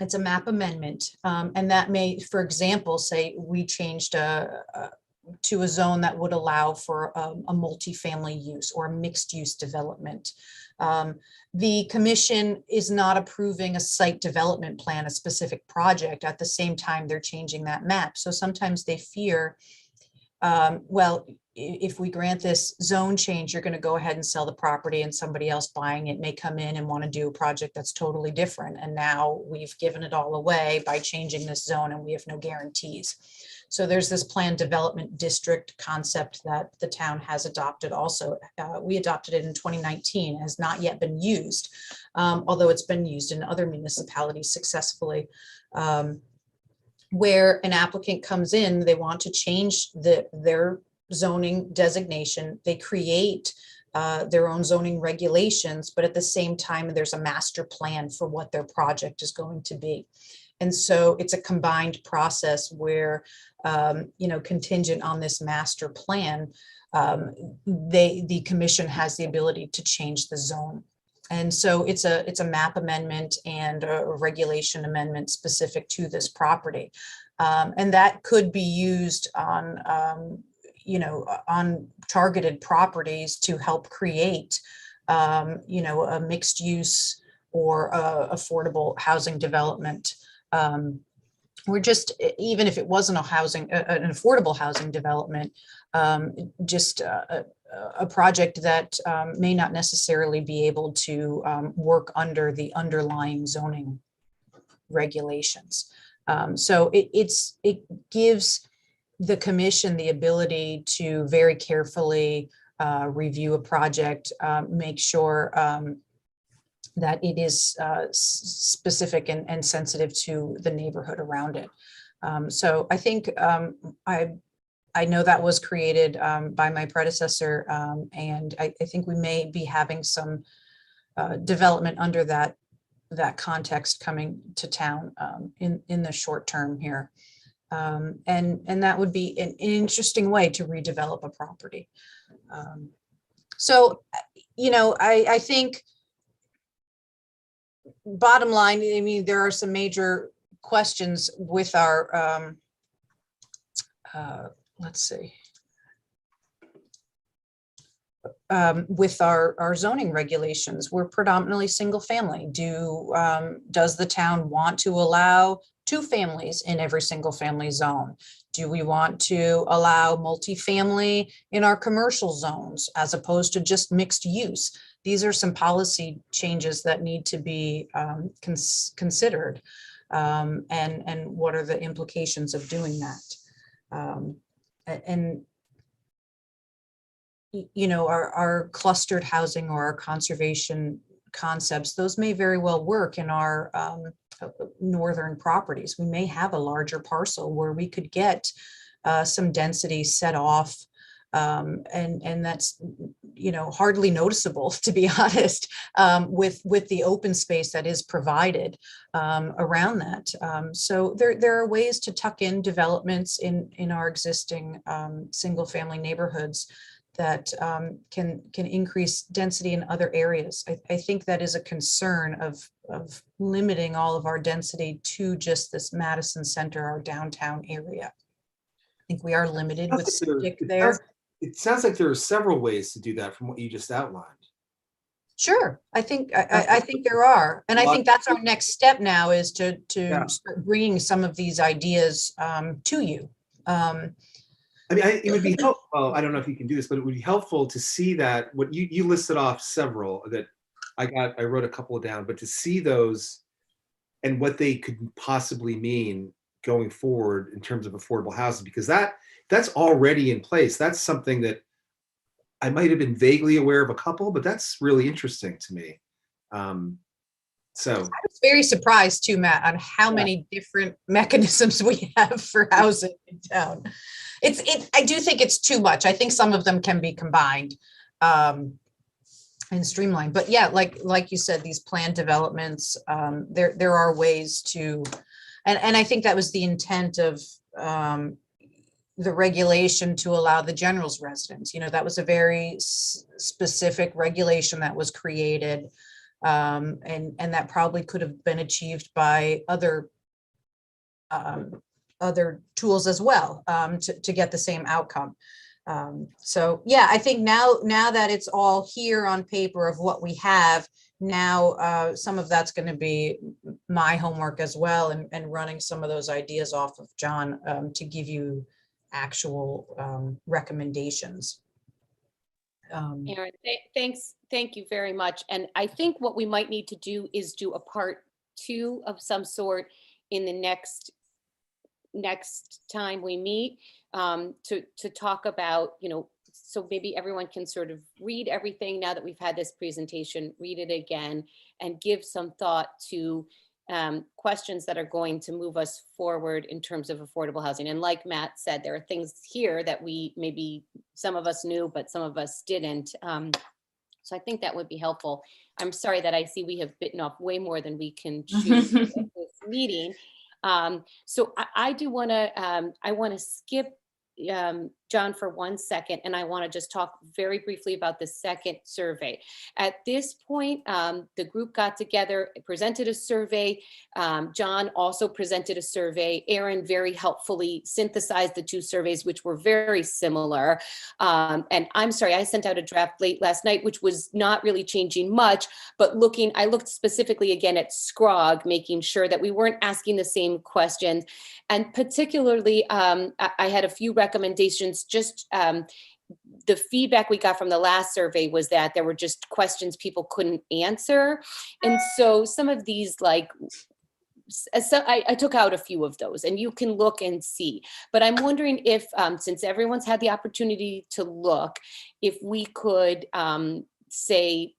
it's a map amendment, and that may, for example, say we changed to a zone that would allow for a multifamily use or a mixed use development. The commission is not approving a site development plan, a specific project, at the same time they're changing that map. So sometimes they fear, well, if we grant this zone change, you're going to go ahead and sell the property, and somebody else buying it may come in and want to do a project that's totally different. And now we've given it all away by changing this zone, and we have no guarantees. So there's this planned development district concept that the town has adopted also. We adopted it in 2019, has not yet been used, although it's been used in other municipalities successfully. Where an applicant comes in, they want to change their zoning designation. They create their own zoning regulations, but at the same time, there's a master plan for what their project is going to be. And so it's a combined process where, contingent on this master plan, the commission has the ability to change the zone. And so it's a map amendment and a regulation amendment specific to this property. And that could be used on, on targeted properties to help create, a mixed use or affordable housing development. We're just, even if it wasn't an affordable housing development, just a project that may not necessarily be able to work under the underlying zoning regulations. So it gives the commission the ability to very carefully review a project, make sure that it is specific and sensitive to the neighborhood around it. So I think I know that was created by my predecessor, and I think we may be having some development under that context coming to town in the short term here. And that would be an interesting way to redevelop a property. So, I think bottom line, I mean, there are some major questions with our, let's see, with our zoning regulations. We're predominantly single family. Does the town want to allow 2 families in every single family zone? Do we want to allow multifamily in our commercial zones as opposed to just mixed use? These are some policy changes that need to be considered. And what are the implications of doing that? And our clustered housing or our conservation concepts, those may very well work in our northern properties. We may have a larger parcel where we could get some density set off, and that's hardly noticeable, to be honest, with the open space that is provided around that. So there are ways to tuck in developments in our existing single family neighborhoods that can increase density in other areas. I think that is a concern of limiting all of our density to just this Madison Center, our downtown area. I think we are limited with septic there. It sounds like there are several ways to do that from what you just outlined. Sure, I think there are, and I think that's our next step now, is to start bringing some of these ideas to you. I mean, it would be helpful. Well, I don't know if you can do this, but it would be helpful to see that what you listed off several that I wrote a couple down, but to see those and what they could possibly mean going forward in terms of affordable housing, because that's already in place. That's something that I might have been vaguely aware of a couple, but that's really interesting to me. So I was very surprised too, Matt, on how many different mechanisms we have for housing in town. I do think it's too much. I think some of them can be combined and streamlined. But yeah, like you said, these planned developments, there are ways to, and I think that was the intent of the regulation to allow the general's residence. That was a very specific regulation that was created, and that probably could have been achieved by other tools as well, to get the same outcome. So yeah, I think now that it's all here on paper of what we have now, some of that's going to be my homework as well, and running some of those ideas off of John, to give you actual recommendations. Erin, thank you very much. And I think what we might need to do is do a part 2 of some sort in the next time we meet, to talk about, so maybe everyone can sort of read everything now that we've had this presentation, read it again, and give some thought to questions that are going to move us forward in terms of affordable housing. And like Matt said, there are things here that maybe some of us knew, but some of us didn't. So I think that would be helpful. I'm sorry that I see we have bitten off way more than we can chew at this meeting. So I do want to, I want to skip John for 1 second, and I want to just talk very briefly about the second survey. At this point, the group got together, presented a survey. John also presented a survey. Aaron very helpfully synthesized the two surveys, which were very similar. And I'm sorry, I sent out a draft late last night, which was not really changing much, but I looked specifically again at SCROG, making sure that we weren't asking the same questions. And particularly, I had a few recommendations. Just the feedback we got from the last survey was that there were just questions people couldn't answer. And so some of these, like, so I took out a few of those, and you can look and see. But I'm wondering if, since everyone's had the opportunity to look, if we could say,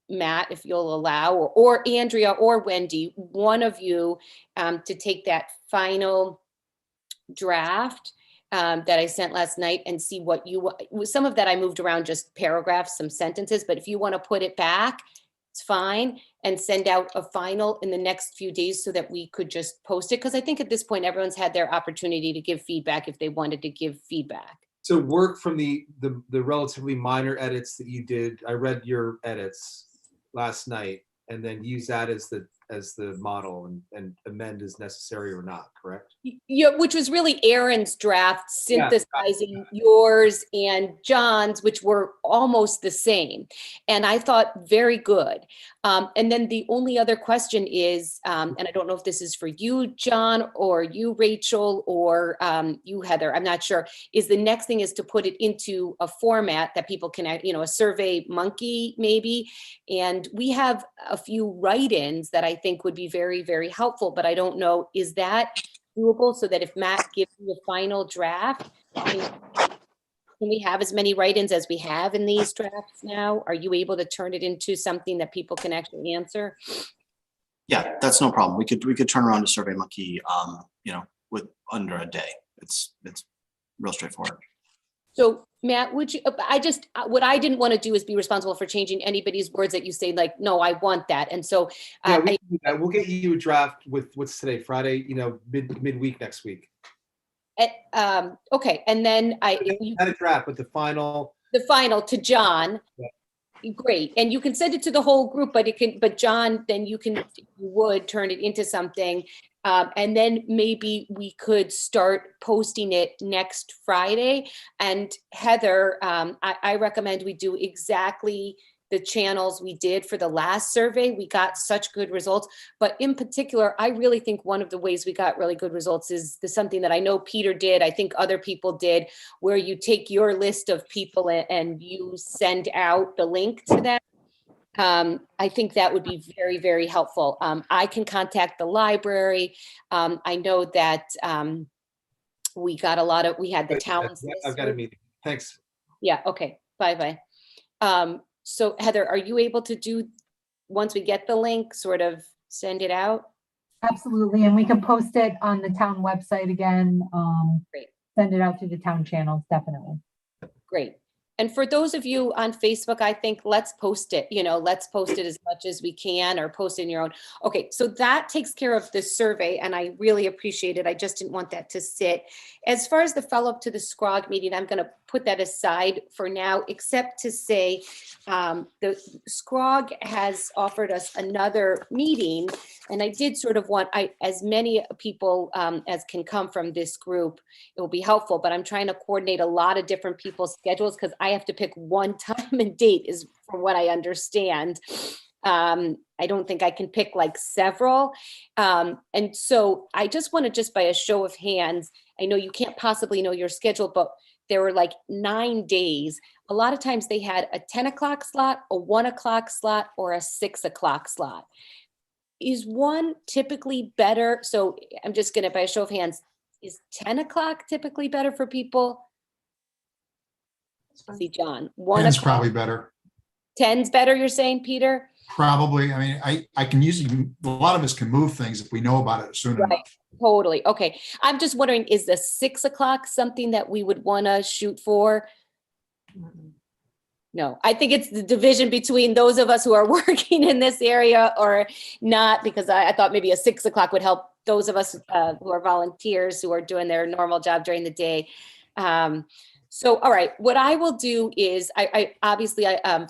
Matt, if you'll allow, or Andrea or Wendy, one of you to take that final draft that I sent last night and see what some of that I moved around, just paragraphs, some sentences, but if you want to put it back, it's fine, and send out a final in the next few days so that we could just post it. Because I think at this point, everyone's had their opportunity to give feedback if they wanted to give feedback. So work from the relatively minor edits that you did. I read your edits last night, and then use that as the model and amend as necessary or not, correct? Yeah, which was really Aaron's draft, synthesizing yours and John's, which were almost the same. And I thought very good. And then the only other question is, and I don't know if this is for you, John, or you, Rachel, or you, Heather, I'm not sure, is the next thing is to put it into a format that people can, a Survey Monkey maybe. And we have a few write-ins that I think would be very, very helpful, but I don't know, is that doable so that if Matt gives you a final draft, can we have as many write-ins as we have in these drafts now? Are you able to turn it into something that people can actually answer? Yeah, that's no problem. We could turn around a Survey Monkey, with under a day. It's real straightforward. So Matt, would you, what I didn't want to do is be responsible for changing anybody's words that you say, like, no, I want that. And so yeah, we'll get you a draft with what's today, Friday, midweek next week. Okay. And then you had a draft with the final to John. Yeah. Great. And you can send it to the whole group, but John, then you would turn it into something. And then maybe we could start posting it next Friday. And Heather, I recommend we do exactly the channels we did for the last survey. We got such good results, but in particular, I really think one of the ways we got really good results is something that I know Peter did, I think other people did, where you take your list of people and you send out the link to them. I think that would be very, very helpful. I can contact the library. I know that we had the towns. I've got a meeting. Thanks. Yeah. Okay. Bye. So Heather, are you able to do, once we get the link, sort of send it out? Absolutely. And we can post it on the town website again. Great. Send it out to the town channels, definitely. Great. And for those of you on Facebook, I think let's post it, let's post it as much as we can, or post it in your own. Okay, so that takes care of this survey, and I really appreciate it. I just didn't want that to sit. As far as the follow-up to the SCROG meeting, I'm going to put that aside for now, except to say the SCROG has offered us another meeting, and I did sort of want as many people as can come from this group. It will be helpful, but I'm trying to coordinate a lot of different people's schedules because I have to pick one time and date, is from what I understand. I don't think I can pick like several. And so I just want to, just by a show of hands, I know you can't possibly know your schedule, but there were like 9 days. A lot of times they had a 10 o'clock slot, a 1 o'clock slot, or a 6 o'clock slot. Is one typically better? So I'm just going to, by a show of hands, is 10 o'clock typically better for people? See, John, 10's probably better. 10's better, you're saying, Peter? Probably. I mean, I can usually, a lot of us can move things if we know about it soon enough. Totally. Okay. I'm just wondering, is the 6 o'clock something that we would want to shoot for? no. I think it's the division between those of us who are working in this area or not, because I thought maybe a 6 o'clock would help those of us who are volunteers, who are doing their normal job during the day. So, all right, what I will do is I obviously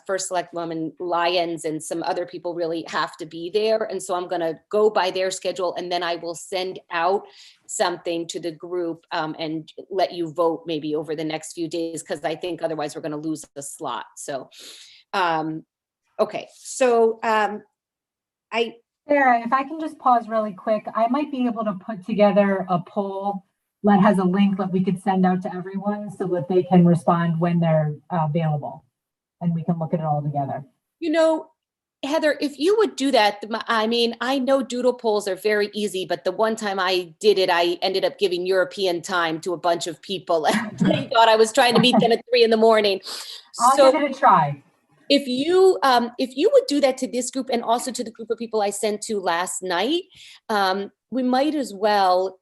First Selectwoman Lyons and some other people really have to be there. And so I'm going to go by their schedule, and then I will send out something to the group and let you vote maybe over the next few days, because I think otherwise we're going to lose the slot. So, okay, so Sarah, if I can just pause really quick, I might be able to put together a poll that has a link that we could send out to everyone so that they can respond when they're available, and we can look at it all together. you know, Heather, if you would do that, I mean, I know doodle polls are very easy, but the one time I did it, I ended up giving European time to a bunch of people. And they thought I was trying to meet them at 3 a.m. I'll give it a try. If you would do that to this group and also to the group of people I sent to last night, we might as well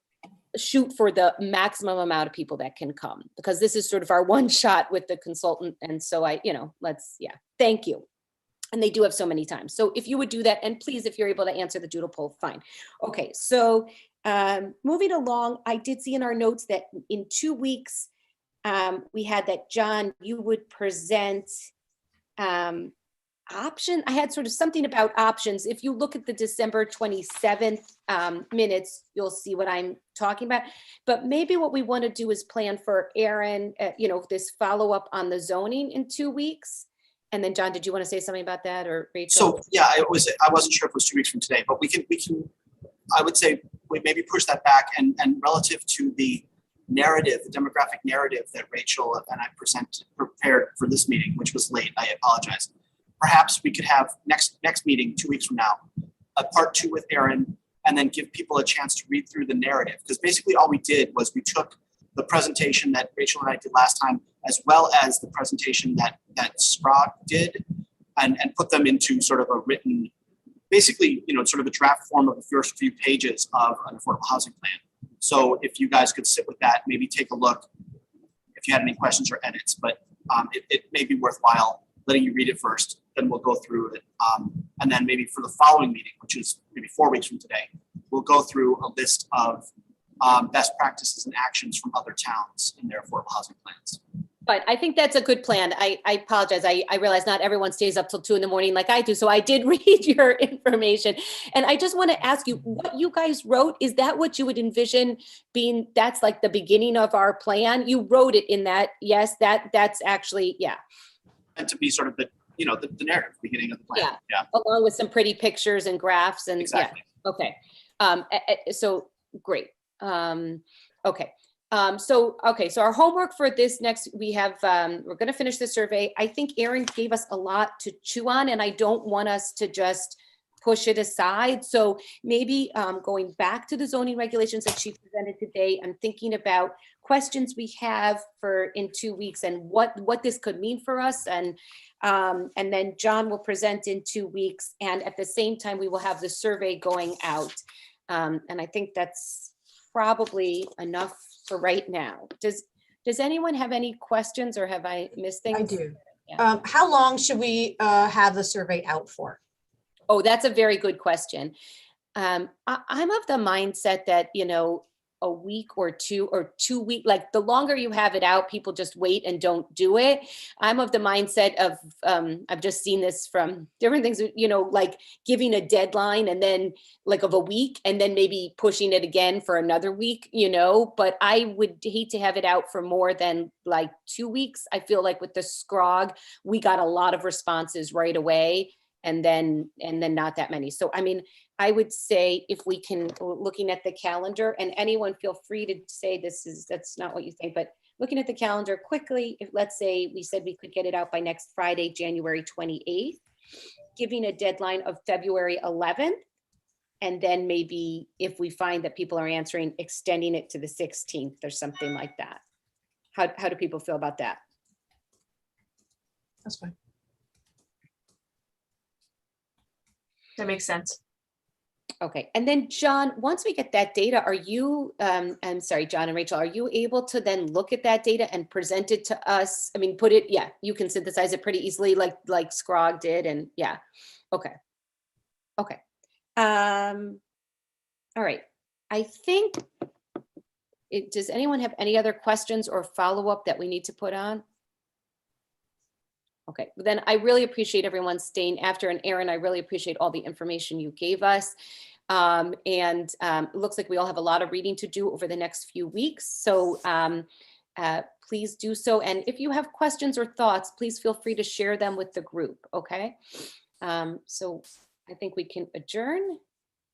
shoot for the maximum amount of people that can come, because this is sort of our one shot with the consultant. And so thank you. And they do have so many times. So if you would do that, and please, if you're able to answer the doodle poll, fine. Okay, so moving along, I did see in our notes that in 2 weeks, we had that, John, you would present option. I had sort of something about options. If you look at the December 27th minutes, you'll see what I'm talking about. But maybe what we want to do is plan for Aaron, this follow-up on the zoning in 2 weeks. And then, John, did you want to say something about that, or Rachel? So yeah, I wasn't sure if it was 2 weeks from today, but we can, I would say we maybe push that back, and relative to the narrative, the demographic narrative that Rachel and I prepared for this meeting, which was late, I apologize. Perhaps we could have next meeting 2 weeks from now, a part 2 with Aaron, and then give people a chance to read through the narrative. Because basically all we did was we took the presentation that Rachel and I did last time, as well as the presentation that Sprague did, and put them into sort of a written, basically, sort of a draft form of the first few pages of an affordable housing plan. So if you guys could sit with that, maybe take a look if you had any questions or edits, but it may be worthwhile letting you read it first, then we'll go through it. And then maybe for the following meeting, which is maybe 4 weeks from today, we'll go through a list of best practices and actions from other towns in their affordable housing plans. But I think that's a good plan. I apologize. I realize not everyone stays up till 2 a.m. like I do. So I did read your information. And I just want to ask you, what you guys wrote, is that what you would envision being, that's like the beginning of our plan? You wrote it in that, yes, that's actually, yeah. And to be sort of the narrative, beginning of the plan. Yeah. Along with some pretty pictures and graphs and Exactly. Yeah. Okay. So great. Okay. So our homework for this next, we have, we're going to finish the survey. I think Erin gave us a lot to chew on, and I don't want us to just push it aside. So maybe going back to the zoning regulations that she presented today, I'm thinking about questions we have for in 2 weeks and what this could mean for us. And then John will present in 2 weeks. And at the same time, we will have the survey going out. And I think that's probably enough for right now. Does anyone have any questions, or have I missed things? I do. Yeah. How long should we have the survey out for? Oh, that's a very good question. I'm of the mindset that, a week or 2 weeks, like the longer you have it out, people just wait and don't do it. I'm of the mindset of, I've just seen this from different things, like giving a deadline and then like of a week and then maybe pushing it again for another week, but I would hate to have it out for more than like 2 weeks. I feel like with the SCROG, we got a lot of responses right away. And then not that many. So, I mean, I would say if we can, looking at the calendar, and anyone feel free to say that's not what you think, but looking at the calendar quickly, if let's say we said we could get it out by next Friday, January 28th, giving a deadline of February 11th, and then maybe if we find that people are answering, extending it to the 16th or something like that. How do people feel about that? That's fine. That makes sense. Okay, and then John, once we get that data, are you, I'm sorry, John and Rachel, are you able to then look at that data and present it to us? I mean, put it, yeah, you can synthesize it pretty easily like Scrog did and yeah, okay. Okay. All right, I think, does anyone have any other questions or follow-up that we need to put on? Okay, then I really appreciate everyone staying after, and Erin, I really appreciate all the information you gave us. It looks like we all have a lot of reading to do over the next few weeks. So please do so. And if you have questions or thoughts, please feel free to share them with the group, okay? So I think we can adjourn.